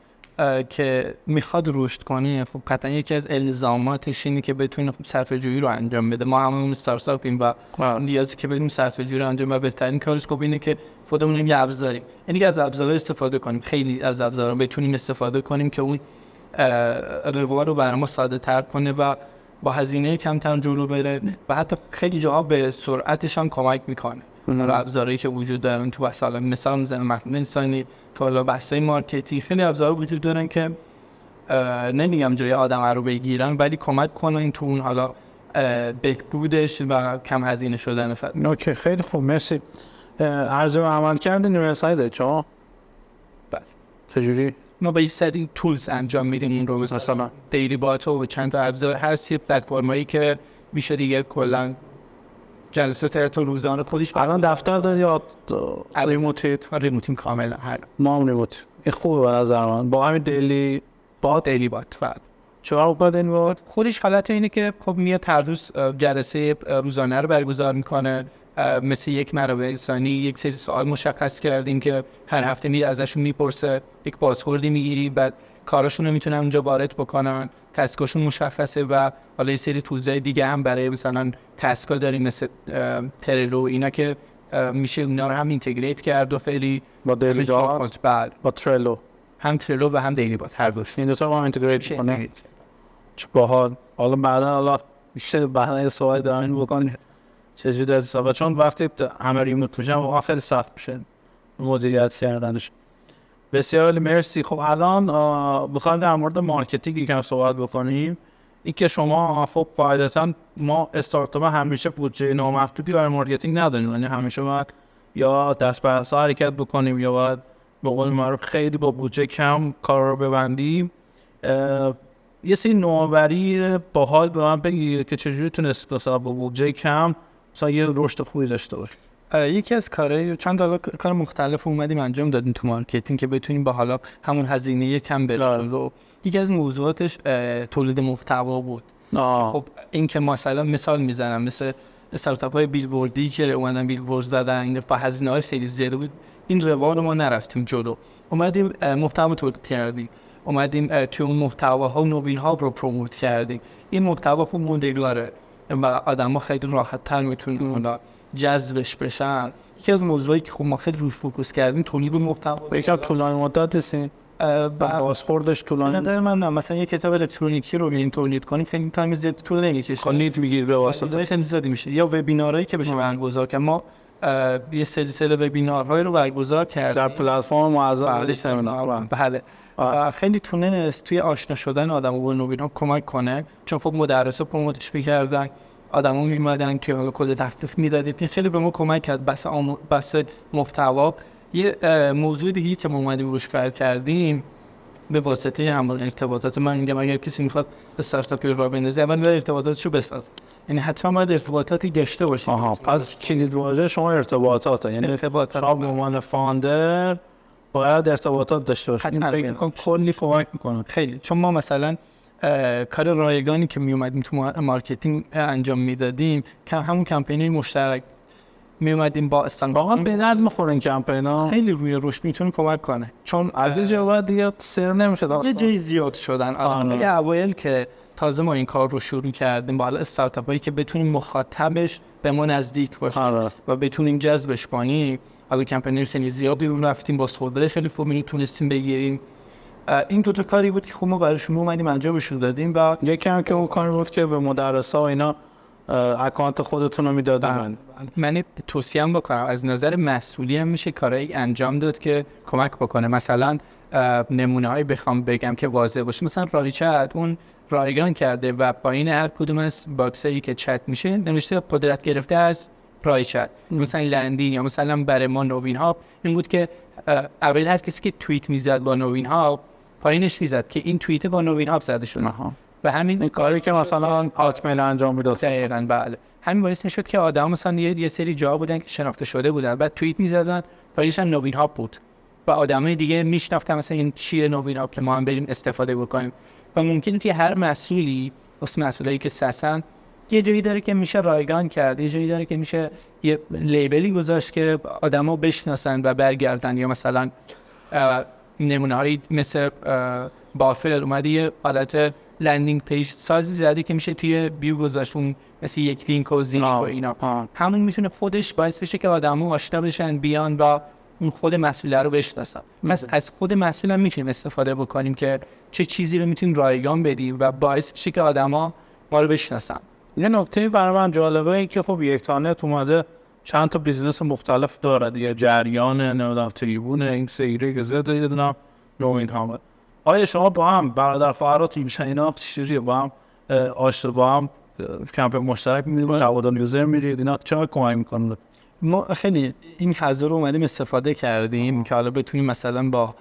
که میخواد رشد کنه خب قطعا یکی از الزاماتش اینه که بتونه خب صرفه‌جویی رو انجام بده. ما هممون استارتاپیم و نیازی که بدیم صرفه‌جویی رو انجام و بهترین کارش خب اینه که خودمون یه ابزاریم، یعنی از ابزارها استفاده کنیم، خیلی از ابزارها بتونیم استفاده کنیم که اون روال رو برای ما ساده تر کنه و با هزینه کمتر جلو بره و حتی خیلی جاها به سرعتش هم کمک میکنه. ابزارهایی که وجود دارن تو مثال میزنم متن انسانی تو حالا بحثای مارکتینگ خیلی ابزارها وجود دارن که نمیگم جای آدم رو بگیرن ولی کمک کنن تو اون حالا بهبودش و کم هزینه شدن فقط. اوکی خیلی خوب مرسی. ارزیابی عمل کردین نیوروساید چه؟ بله. چجوری؟ ما با یه سری تولز انجام میدیم این رو مثلا دیلی بات و چند تا ابزار هست یه پلتفرمایی که میشه دیگه کلا جلسه ترتو روزانه خودش. الان دفتر داری یا ریموتیم کاملا هر ما هم ریموت؟ این خوبه به نظر من با همین دیلی بات بعد چرا بعد این بود خودش حالت اینه که خب میاد هر روز جلسه روزانه رو برگزار میکنه مثل یک منابع انسانی. یک سری سوال مشخص کردیم که هر هفته میاد ازشون میپرسه، یک بازخوردی میگیری، بعد کاراشون رو میتونن اونجا وارد بکنن، تسکاشون مشخصه و حالا یه سری تولزای دیگه هم برای مثلا تسکا داریم مثل ترلو اینا که میشه اونا رو هم اینتگریت کرد و خیلی با دیلی بات با ترلو هم ترلو و هم دیلی بات هر دوش این دو تا با اینتگریت کنه چه باحال. حالا بعدا میشه بهانه سوال دارین بکنین چجوری در حساب چون وقتی همه ریموت میشن واقعا خیلی سخت میشه مدیریت کردنش. بسیار مرسی. خب الان بخوایم در مورد مارکتینگ یکم صحبت بکنیم. این که شما خب قاعدتا ما استارتاپ همیشه بودجه نامحدودی برای مارکتینگ نداریم، یعنی همیشه باید یا دست به دست حرکت بکنیم یا باید به قول معروف خیلی با بودجه کم کار رو ببندیم. یه سری نوآوری باحال به من بگی که چجوری تونست مثلا با بودجه کم مثلا یه رشد خوبی داشته باشه. یکی از کارهای چند تا کار مختلف اومدیم انجام دادیم تو مارکتینگ که بتونیم با حالا همون هزینه کم بریم. یکی از موضوعاتش تولید محتوا بود. خب این که مثلا مثال میزنم مثل استارتاپ‌های بیلبوردی که اومدن بیلبورد زدن با هزینه‌های خیلی زیاد بود، این روال ما نرفتیم جلو، اومدیم محتوا تولید کردیم، اومدیم توی اون محتواها نوین‌ها رو پروموت کردیم. این محتوا خوب موندگاره و آدم‌ها خیلی راحت‌تر میتونن جذبش بشن. یکی از موضوعی که خب ما خیلی روش فوکوس کردیم تولید محتوا. یکم طولانی مدت هستین بازخوردش طولانی. نظر من نه، مثلا یه کتاب الکترونیکی رو ببین تولید کنی خیلی تایم زیاد طول نمیکشه، خیلی میگیره به واسطه خیلی زیادی میشه. یا وبینارهایی که بشه برگزار که ما یه سلسله وبینارهای رو برگزار کردیم در پلتفرم معظم سمینار. بله خیلی تونست توی آشنا شدن آدم‌ها با نوین‌ها کمک کنه، چون خب مدرسا پروموتش می‌کردن، آدم‌ها می‌اومدن که حالا کد تخفیف میدادیم که خیلی به ما کمک کرد. بس محتوا. یه موضوع دیگه که ما اومدیم روش کار کردیم به واسطه همون ارتباطات. من میگم اگر کسی میخواد استارتاپی رو بندازه اول باید ارتباطاتشو بسازه، یعنی حتما باید ارتباطاتی داشته باشه. پس کلید واژه شما ارتباطاته، یعنی ارتباطات. شما به عنوان فاوندر باید ارتباطات داشته باشید. این کلی کمک میکنه خیلی. چون ما مثلا کار رایگانی که می اومدیم تو مارکتینگ انجام میدادیم که همون کمپینی مشترک می اومدیم با واقعا به درد میخورن کمپینا، خیلی روی رشد میتونه کمک کنه، چون از اینجا بعد دیگه سر نمیشه یه جای زیاد شدن. یه اوایل که تازه ما این کار رو شروع کردیم با حالا استارتاپایی که بتونیم مخاطبش به ما نزدیک باشه و بتونیم جذبش کنیم، حالا کمپینی خیلی زیادی رو رفتیم با سودای خیلی خوبی تونستیم بگیریم. این دو تا کاری بود که خب ما براشون اومدیم انجامشون دادیم. و یکم که اون کاری بود که به مدرسا و اینا اکانت خودتون رو میدادن. من توصیه‌ام بکنم از نظر مسئولی هم میشه کارایی انجام داد که کمک بکنه. مثلا نمونه‌هایی بخوام بگم که واضح باشه، مثلا رایچت اون رایگان کرده و پایین هر کدوم از باکسایی که چت میشه نوشته قدرت گرفته از رایچت. مثلا لندین یا مثلا برای ما نوین ها این بود که اول هر کسی که توییت میزد با نوین ها پایینش میزد که این توییت با نوین ها زده شده و همین کاری که مثلا هاتمیل انجام میداد. دقیقاً بله. همین باعث میشد که آدم مثلا یه سری جا بودن که شناخته شده بودن بعد توییت میزدن کاریش هم نوین هاب بود و آدمای دیگه میشناختن مثلا این چیه نوین هاب که ما هم بریم استفاده بکنیم. و ممکنه توی هر مسئولی واسه مسئولایی که سسن یه جایی داره که میشه رایگان کرد، یه جایی داره که میشه یه لیبلی گذاشت که آدما بشناسن و برگردن. یا مثلا نمونه هایی مثل بافر اومده یه حالت لندینگ پیج سازی زده که میشه توی بیو گذاشتون مثل یک لینک و زینک و اینا. همون میتونه خودش باعث بشه که آدما آشنا بشن بیان و اون خود مسئول رو بشناسن. مثلا از خود مسئول هم میتونیم استفاده بکنیم که چه چیزی رو میتونیم رایگان بدیم و باعث بشه که آدما ما رو بشناسن. یه نکته برای من جالبه این که خب یکتانت اومده چند تا بیزنس مختلف داره دیگه، جریان نمیدونم تریبون این سیری که زده دیدنم نوین هامه. آیا شما با هم برادر فرات میشن اینا چجوریه با هم آشنا با هم کمپ مشترک می‌رید هوادار یوزر میرید اینا چه کمک میکنه؟ ما خیلی این فضا رو اومدیم استفاده کردیم که حالا بتونیم مثلا با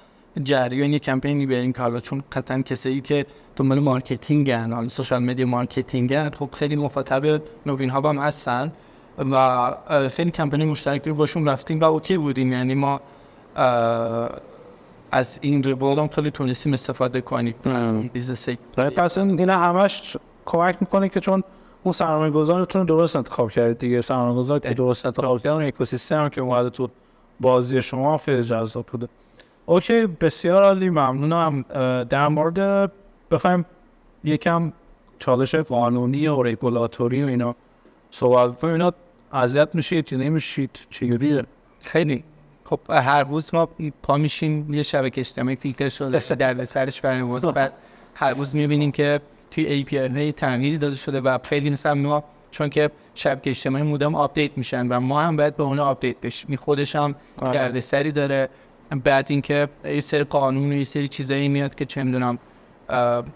جریان یک کمپینی بریم که حالا چون قطعا کسایی که دنبال مارکتینگن، حالا سوشال مدیا مارکتینگن، خب خیلی مخاطب نوین هاب هم هستن و خیلی کمپین مشترک رو باشون رفتیم و اوکی بودیم. یعنی ما از این روال هم خیلی تونستیم استفاده کنیم. بیزنسی پس این همش کمک میکنه که چون اون سرمایه‌گذارتون درست انتخاب کردید دیگه، سرمایه‌گذار که درست انتخاب کرد، اون اکوسیستم که اومده تو بازی شما خیلی جذاب بوده. اوکی، بسیار عالی، ممنونم. در مورد بخوایم یکم چالش قانونی و رگولاتوری و اینا صحبت کنیم، اینا اذیت میشید یا نمیشید؟ چجوریه؟ خیلی خب هر روز ما پا میشیم یه شبکه اجتماعی فیلتر شده در سرش بریم بعد هر روز میبینیم که توی API تغییری داده شده و خیلی مثلا ما چون که شبکه اجتماعی مدام آپدیت میشن و ما هم باید به اون آپدیت بشیم. خودش هم دردسری داره. بعد اینکه یه سری قانون و یه سری چیزایی میاد که چه میدونم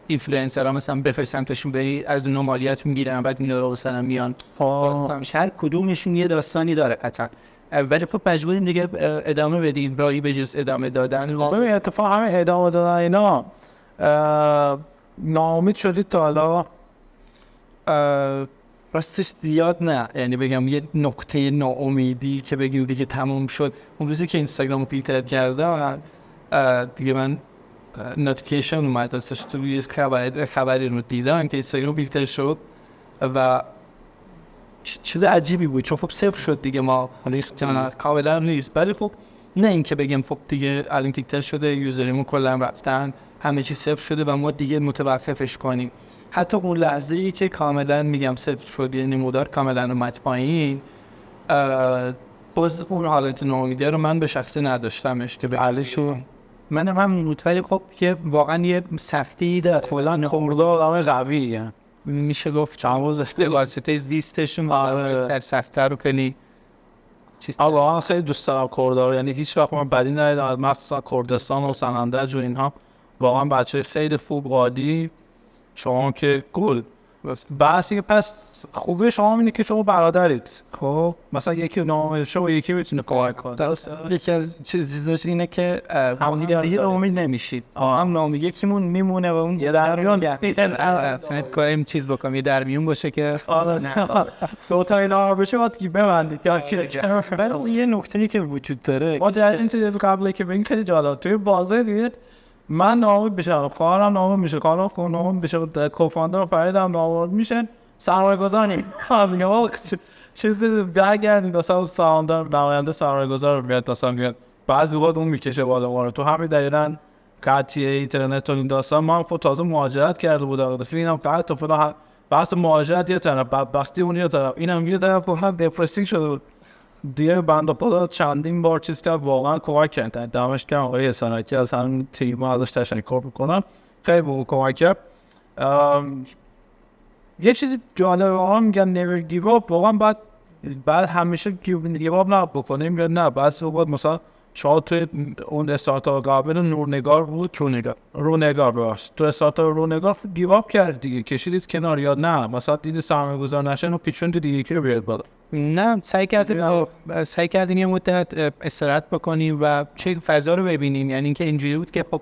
اینفلوئنسرها مثلا بفرستن تاشون بری از اون مالیات میگیرن، بعد اینا رو مثلا میان داستانش هر کدومشون یه داستانی داره قطعا. ولی خب مجبوریم دیگه ادامه بدیم، راهی به جز ادامه دادن. ببین اتفاق همه ادامه دادن اینا ناامید شدید تا حالا؟ راستش زیاد نه، یعنی بگم یه نقطه ناامیدی که بگیم دیگه تموم شد. اون روزی که اینستاگرام فیلتر کردم دیگه من نوتیفیکیشن اومد راستش تو یه خبری رو دیدم که اینستاگرام فیلتر شد و چیز عجیبی بود چون خب صفر شد دیگه. ما کاملا نیست، ولی خب نه این که بگم خب دیگه الان فیلتر شده، یوزریمون کلا رفتن، همه چی صفر شده و ما دیگه متوقفش کنیم. حتی اون لحظه ای که کاملا میگم صفر شد، یعنی نمودار کاملا اومد پایین، باز اون حالت ناامیدی رو من به شخصه نداشتمش که علیشو من متولی خب که واقعا یه سختی داره. کلا خورده آدم قویه میشه گفت چند روز واسطه زیستشون سرسخت‌تر رو کنی. واقعا خیلی دوست دارم کردار، یعنی هیچ وقت من بدی ندیدم از مخصوصا کردستان و سنندج و اینها. واقعا بچه خیلی خوب عادی. شما که گل بحثی که پس خوبه شما اینه که شما برادرید. خب مثلا یکی نامه شما یکی میتونه کمک کنه. یکی از چیزاش اینه که همدیگه امید نمیشید. هم نام یکیمون میمونه و اون یه درمیان سعی کنیم چیز بکنیم یه درمیون باشه که دو تا اینا بشه وقتی که ببندید. ولی یه نکته‌ای که وجود داره ما در این چیز قبلی که ببین خیلی جالب توی بازار دیگه من نامید بشم، خواهرم نامید میشه، کارم خود نامید بشه، کوفاندر فریدم نامید میشن، سرمایه‌گذار نمیخوام میگم آقا چیزی برگردید مثلا ساوندر نماینده سرمایه‌گذار رو بیاد مثلا بیاد بعضی وقت اون میکشه بالا ما رو. تو همین دقیقاً قطعی اینترنت و این داستان ما هم تازه مهاجرت کرده بودم فیلم قطع تو فلان بحث مهاجرت یه طرف بدبختی اون یه طرف اینم یه طرف هم دپرسینگ شده بود دیگه. بنده خدا چندین بار چیز کرد واقعا کمک کرد. دمش گرم آقای حسنی که از همین تیم ازش تشکر میکنم، خیلی به کمک کرد. یه چیزی جالبه واقعا میگن never give up، واقعا بعد همیشه give up نبکنیم یا نه بس وقت مثلا شما توی اون استارتاپ قابل نورنگار بود رونگار باش تو استارتاپ رونگار give up کرد دیگه کشیدید کنار یا نه مثلا دیدی سرمایه‌گذار نشن و پیچوند دیگه یکی رو بیاد بالا. نه سعی کردیم یه مدت استراحت بکنیم و چه فضا رو ببینیم. یعنی اینکه اینجوری بود که خب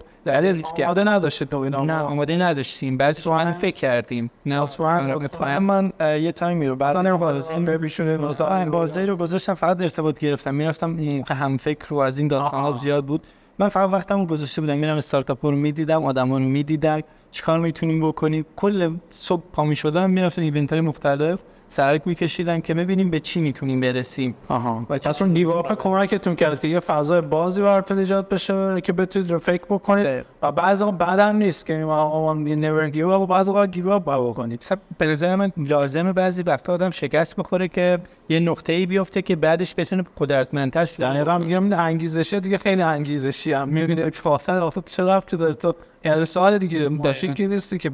آماده نداشتید اینا؟ نه آماده نداشتیم. بعد تو فکر کردیم نه من یه تایمی رو بعد بازی رو گذاشتم، فقط ارتباط گرفتم، میرفتم هم فکر رو از این داستانا زیاد بود. من فقط وقتمو گذاشته بودم میرم استارتاپ رو میدیدم، آدما رو میدیدم، چیکار میتونیم بکنیم. کل صبح پا میشدم میرفتم ایونت های مختلف سرک میکشیدم که ببینیم به چی میتونیم برسیم. و اصلا دیواپا کمکتون کرد که یه فضای بازی براتون ایجاد بشه که بتونید فکر بکنید و بعضی وقت بعدم نیست که ما never give up و بعضی وقت give up بکنید. به نظر من لازمه بعضی وقتا آدم شکست بخوره که یه نقطه‌ای بیفته که بعدش بتونه قدرتمندتر شه. دقیقاً میگم انگیزشه دیگه، خیلی انگیزشی هم میبینید فاصله چه رفتی داره تو این سوال دیگه داشتی که نیستی که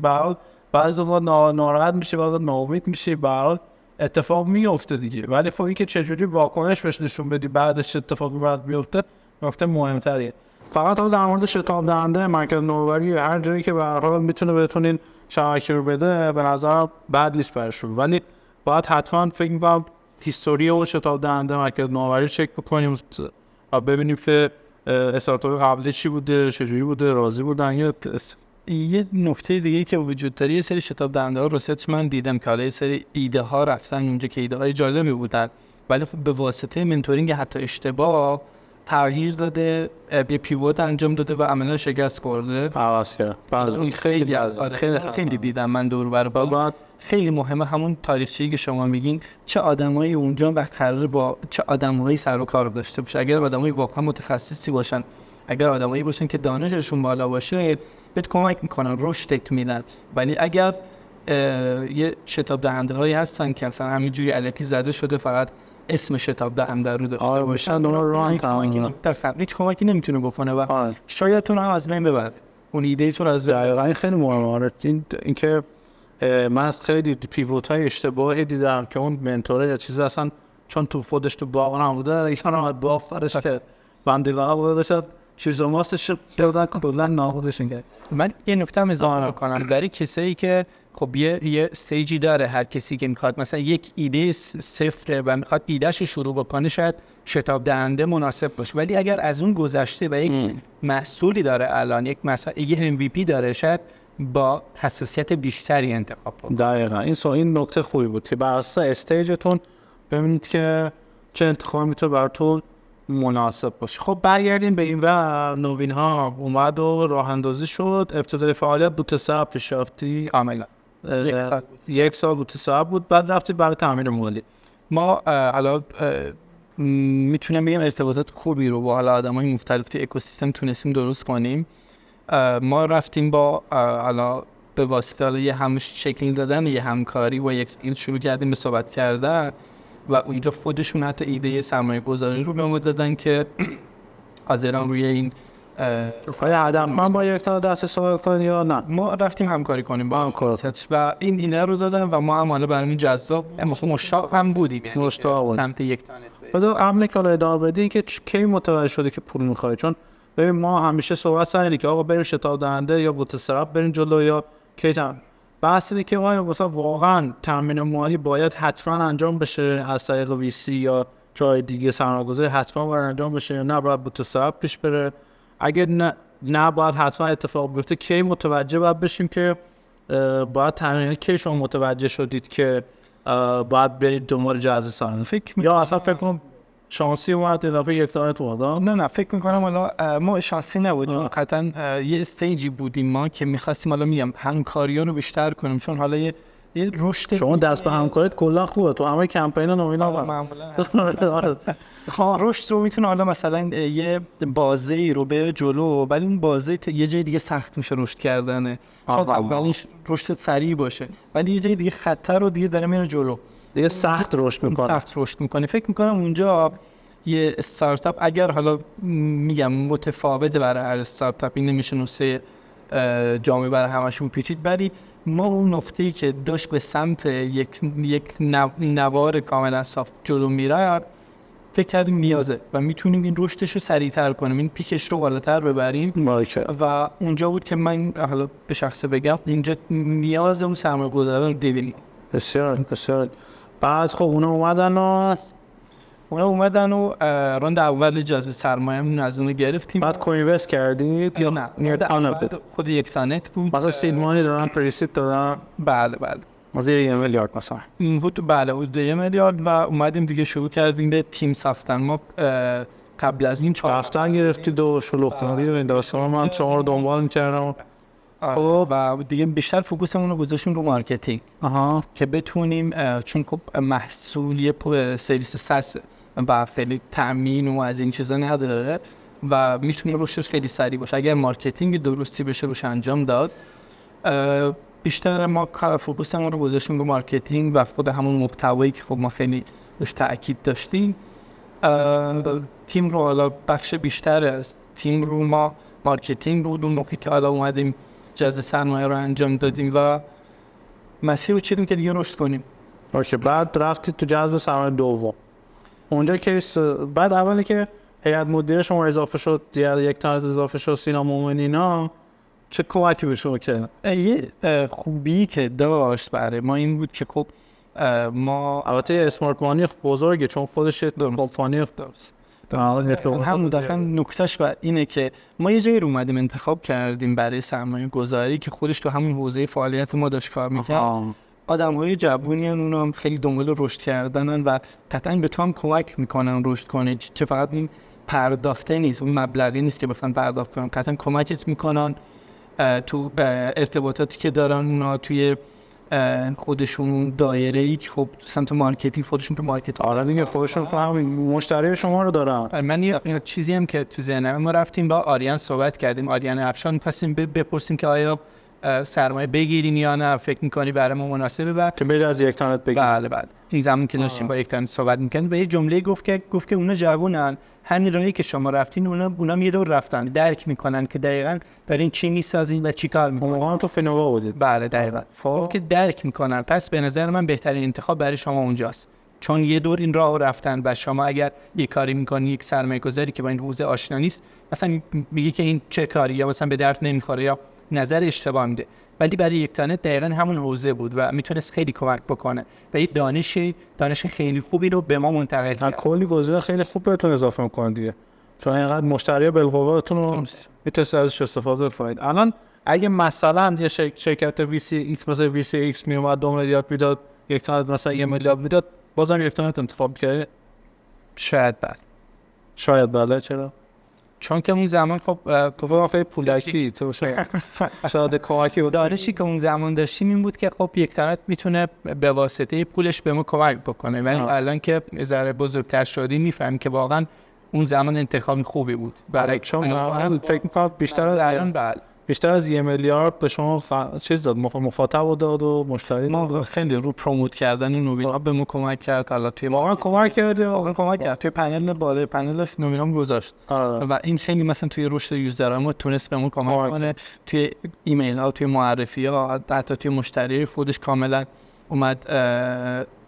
بعضی وقت ناراحت میشه، بعضی ناامید میشه، بعد اتفاق میفته دیگه. ولی خب اینکه چجوری واکنش بهش نشون بدی بعدش اتفاقی بعد بیفته نکته مهمتریه. فقط حالا در مورد شتاب دهنده مرکز نوآوری هر جایی که به هر حال میتونه بهتون شبکه رو بده به نظر بد نیست برشون، ولی باید حتما فکر می‌کنم هیستوری اون شتاب دهنده مرکز نوآوری چک بکنیم و ببینیم که استارتاپ قبلی چی بوده، چجوری بوده، راضی بودن یا یه نکته دیگه که وجود داره، یه سری شتاب دهنده ها راست من دیدم که حالا یه سری ایده ها رفتن اونجا که ایده های جالبی بودن ولی خب به واسطه منتورینگ حتی اشتباه تغییر داده، یه پیوت انجام داده و عملا شکست خورده. این خیلی دیدم من دور و بر. خیلی مهمه همون تاریخچه‌ای که شما میگین چه آدمایی اونجا و قراره با چه آدمایی سر و کار داشته باشه. اگر آدمایی واقعا متخصصی باشن، اگر آدمایی باشن که دانششون بالا باشه، بهت کمک میکنن، رشدت میدن. ولی اگر یه شتاب دهنده هایی هستن که اصلا همینجوری الکی زده شده فقط اسم شتاب دهنده رو داشته باشن، اونا ران کنن، هیچ کمکی نمیتونه بکنه و شاید تون هم از بین ببره اون ایده تون از بین. دقیقاً خیلی مهمه. اینکه من خیلی پیوت های اشتباهی دیدم که اون منتوره یا چیزی اصلا چون تو خودش تو باغ نبوده یکم باغ فرش که بندگاه بوده شد چیز ماستش دادن کلا نابودشون کرد. من یه نکته هم اضافه کنم برای کسایی که خب یه استیجی داره، هر کسی که میخواد مثلا یک ایده صفره و میخواد ایدهش شروع بکنه شاید شتاب دهنده مناسب باشه، ولی اگر از اون گذشته و یک محصولی داره الان یک MVP داره شاید با حساسیت بیشتری انتخاب کنید. دقیقاً این نکته خوبی بود که بر اساس استیجتون ببینید که چه انتخابی میتونه براتون مناسب باشه. خب برگردیم به این و نوین ها اومد و راه اندازی شد. ابتدای فعالیت بوت صاحب پیشرفتی کاملا یک سال بوت صاحب بود، بعد رفتید برای تعمیر مالی. ما حالا میتونم بگم ارتباطات خوبی رو با آدمای مختلف توی اکوسیستم تونستیم درست کنیم. ما رفتیم با حالا به واسطه یه هم شکل دادن یه همکاری و یک این شروع کردیم به صحبت کردن و اونجا خودشون حتی ایده سرمایه گذاری رو به ما دادن که حاضران روی این من با یک تا دست صحبت کنیم یا نه ما رفتیم همکاری کنیم با همکاری و این ایده رو دادن و ما هم حالا برای جذاب مشتاق هم بودیم، یعنی سمت یک تانت قبل که ادامه بدی که کی متوجه شده که پول میخواد؟ چون ببین ما همیشه صحبت سر که آقا بریم شتاب دهنده یا بوت استرپ بریم جلو یا کیتم بحث اینه که مثلا واقعا تامین مالی باید حتما انجام بشه از طریق ویسی یا جای دیگه سرمایه‌گذاری حتما باید انجام بشه، نه باید بوت استرپ پیش بره؟ اگر نه باید حتما اتفاق بیفته کی متوجه باید بشیم که باید تامین؟ کی شما متوجه شدید که باید برید دنبال جذب سرمایه؟ یا اصلا فکر کنم شانسی اومد اضافه یک تا تو نه فکر میکنم حالا ما شانسی نبودیم، قطعا یه استیجی بودیم ما که میخواستیم حالا میگم همکاری‌ها رو بیشتر کنیم، چون حالا یه رشد شما دست به همکاریت کلا خوبه تو همه کمپینا نوینا معمولا رشد رو میتونه حالا مثلا یه بازی رو بره جلو ولی اون بازی یه جای دیگه سخت میشه رشد کردنه، شاید اولش رشد سریع باشه ولی یه جای دیگه خطر رو دیگه داره میره جلو دیگه سخت رشد میکنه. فکر میکنم اونجا یه استارتاپ اگر حالا میگم متفاوته برای هر استارتاپی نمیشه نوسه جامعه برای همشون پیچید، ولی ما اون نقطه‌ای که داشت به سمت یک نوار کاملا صاف جلو میره فکر کردیم نیازه و میتونیم این رشدش رو سریع‌تر کنیم، این پیکش رو بالاتر ببریم و اونجا بود که من حالا به شخصه بگم اینجا نیاز اون سرمایه‌گذاران رو دیدیم. بسیار بعد خب اونا اومدن و راند اول جذب سرمایه‌مون از اون گرفتیم. بعد کوینوست کردید یا نه نیر تاون خود یک تانت بود. مثلا سید مانی دارن پریسید دارن. بله مزیر 1 میلیارد مثلا این بود. بله حدود 1 میلیارد و اومدیم دیگه شروع کردیم به تیم ساختن. ما قبل از این 4 دفتر گرفتید و شلوغ کردید و این داستان من شما رو دنبال می‌کردم. خب و دیگه بیشتر فوکوسمون رو گذاشتیم رو مارکتینگ که بتونیم، چون خب محصول یه سرویس ساس و خیلی تامین و از این چیزا نداره و میتونه رشدش خیلی سریع باشه اگر مارکتینگ درستی بشه روش انجام داد. بیشتر ما فوکوسمون رو گذاشتیم رو مارکتینگ و خود همون محتوایی که خب ما خیلی روش تاکید داشتیم. تیم رو حالا بخش بیشتر از تیم رو ما مارکتینگ رو موقعی که حالا اومدیم جذب سرمایه رو انجام دادیم و مسیر رو چیدیم که دیگه رشد کنیم. باشه. بعد رفتید تو جذب سرمایه دوم. اونجا که بعد اولی که هیئت مدیره شما اضافه شد، یک تانت اضافه شد، سینا مومنینا، چه کمکی به شما کرد؟ یه خوبی که داشت برای ما این بود که خب ما البته اسمارت مانی بزرگه چون خودش کمپانی داشت. همون دقیقاً نکتهش و اینه که ما یه جایی رو اومدیم انتخاب کردیم برای سرمایه گذاری که خودش تو همون حوزه فعالیت ما داشت کار می‌کرد. آدم‌های جوونی هستن، اونا هم خیلی دنبال رشد کردنن و قطعاً به تو هم کمک میکنن رشد کنی. چه فقط این پرداخته نیست، اون مبلغی نیست که بخوان پرداخت کنن، قطعاً کمکت میکنن تو ارتباطاتی که دارن اونا توی خودشون دایره‌ای که خب سمت مارکتینگ خودشون تو مارکت. آره دیگه خودشون فهمید مشتری شما رو دارن. من یه چیزی هم که تو ذهنم، ما رفتیم با آریان صحبت کردیم، آریان افشان، پسیم بپرسیم که آیا سرمایه بگیرین یا نه، فکر می‌کنی برای ما مناسبه و که بری از یک تانت بگیر. بله این زمان که داشتیم با یک تانت صحبت می‌کردیم و یه جمله گفت که اونا جوونن، همین راهی که شما رفتین اونا یه دور رفتن، درک می‌کنن که دقیقاً دارین چی می‌سازین و چیکار می‌کنین. موقعا تو فنوا بودید. بله دقیقاً. گفت که درک می‌کنن، پس به نظر من بهترین انتخاب برای شما اونجاست، چون یه دور این راه رفتن و شما اگر یک کاری می‌کنی، یک سرمایه‌گذاری که با این حوزه آشنا نیست، مثلا میگه که این چه کاری یا مثلا به درد نمی‌خوره یا نظر اشتباه میده، ولی برای یک تانت دقیقاً همون حوزه بود و میتونست خیلی کمک بکنه و این دانش خیلی خوبی رو به ما منتقل کرد. کلی گزینه خیلی خوب بهتون اضافه می‌کنه دیگه، چون اینقدر مشتری بالقوه‌تون رو میتونید ازش استفاده کنید. الان اگه مثلا یه شرکت وی سی ایکس مثلا وی سی ایکس میومد 2 میلیارد میداد، یک تانت مثلا 1 میلیارد میداد، بازم یک تانت انتخاب کرد؟ شاید بله. چرا؟ چون که اون زمان خب تو فقط پولکی تو شاید کمکی و دانشی که اون زمان داشتیم این بود که خب یک طرف میتونه به واسطه پولش به ما کمک بکنه، ولی الان که ذره بزرگتر شدیم میفهمیم که واقعا اون زمان انتخاب خوبی بود برای چون من فکر می‌کنم بیشتر از 1 میلیارد به شما چیز داد، مخاطب داد و مشتری. ما خیلی رو پروموت کردن نوین‌ها به ما کمک کرد. حالا توی واقعا کمک کرد توی پنل نوین‌ها گذاشت و این خیلی مثلا توی رشد یوزر ما تونست به ما کمک کنه، توی ایمیل ها، توی معرفی ها، حتی توی مشتری خودش کاملا اومد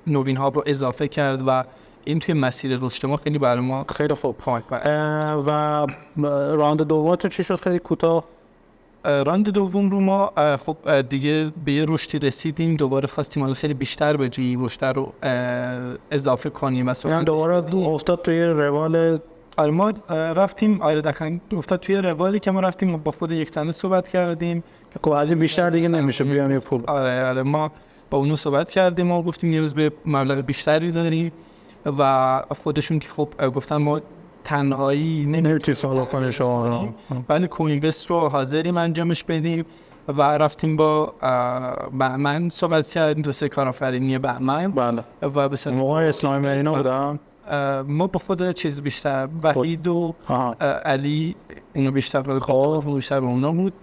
نوین ها رو اضافه کرد و این توی مسیر رشد ما خیلی برای ما خیلی خوب کمک کرد. و راند دومتون چی شد؟ خیلی کوتاه. راند دوم رو ما خب دیگه به یه رشدی رسیدیم، دوباره خواستیم حالا خیلی بیشتر بجیم، بیشتر رو اضافه کنیم و دوباره افتاد توی روال. آره ما رفتیم، دقیقاً افتاد توی روالی که ما رفتیم با خود یک تانت صحبت کردیم که خب از این بیشتر دیگه نمیشه بیام یه پول. آره ما با اونو صحبت کردیم و گفتیم یه روز به مبلغ بیشتری داریم و خودشون که خب گفتن ما تنهایی نمیتونی سوال کنی شما، ولی کوینوست رو حاضریم انجامش بدیم و رفتیم با بهمن صحبت کردیم، 2 کارآفرینی بهمن. بله. و به موقع اسلامی مرینا بودم. ما با خود چیز بیشتر وحید و علی اینو بیشتر بیشتر به اونا بود،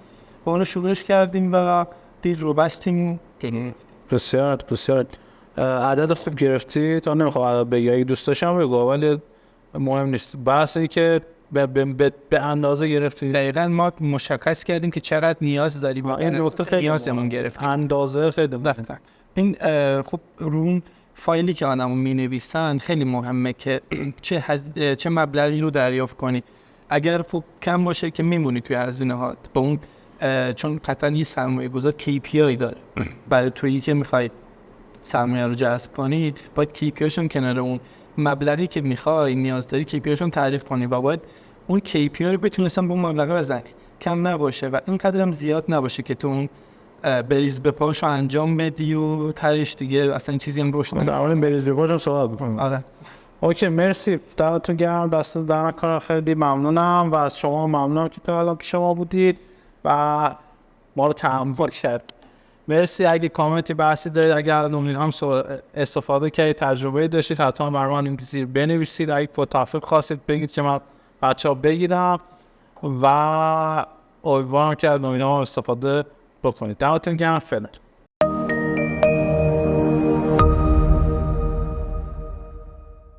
با اونا شروعش کردیم و دید رو بستیم. بسیار عدد خوب گرفتی، تا نمیخوام عدد بگی، اگه دوست داشتم بگو ولی مهم نیست. بحثی که به اندازه گرفتی. دقیقاً ما مشخص کردیم که چقدر نیاز داریم، این نکته خیلی نیازمون گرفتیم. اندازه خیلی دقیقاً. این خب رون فایلی که آدمو می‌نویسن خیلی مهمه که چه مبلغی رو دریافت کنی. اگر خب کم باشه که میمونی توی هزینه‌هات با اون، چون قطعاً یه سرمایه‌گذار KPI داره برای تویی که می‌خوای سرمایه رو جذب کنی، باید KPIشون کنار اون مبلغی که میخوای نیاز داری KPIشون تعریف کنی و باید اون KPI رو بتونی اصلا به اون مبلغ بزنی، کم نباشه و اینقدر هم زیاد نباشه که تو اون بریز به پاشو انجام بدی و ترش دیگه اصلا چیزی هم روش در مورد بریز به پاشم صحبت بکنم. آره. اوکی مرسی، دمتون گرم، دست در نکنه، خیلی ممنونم و از شما ممنونم که تا الان که شما بودید و ما رو تحمل کرد. مرسی. اگه کامنتی بحثی دارید، اگر نمونید هم استفاده کردید، تجربه داشتید، حتما برای من این زیر بنویسید. اگه توافق خواستید بگید که من بچه‌ها بگیرم و امیدوارم که از نمونه ها استفاده بکنید. دمتون گرم. فعلا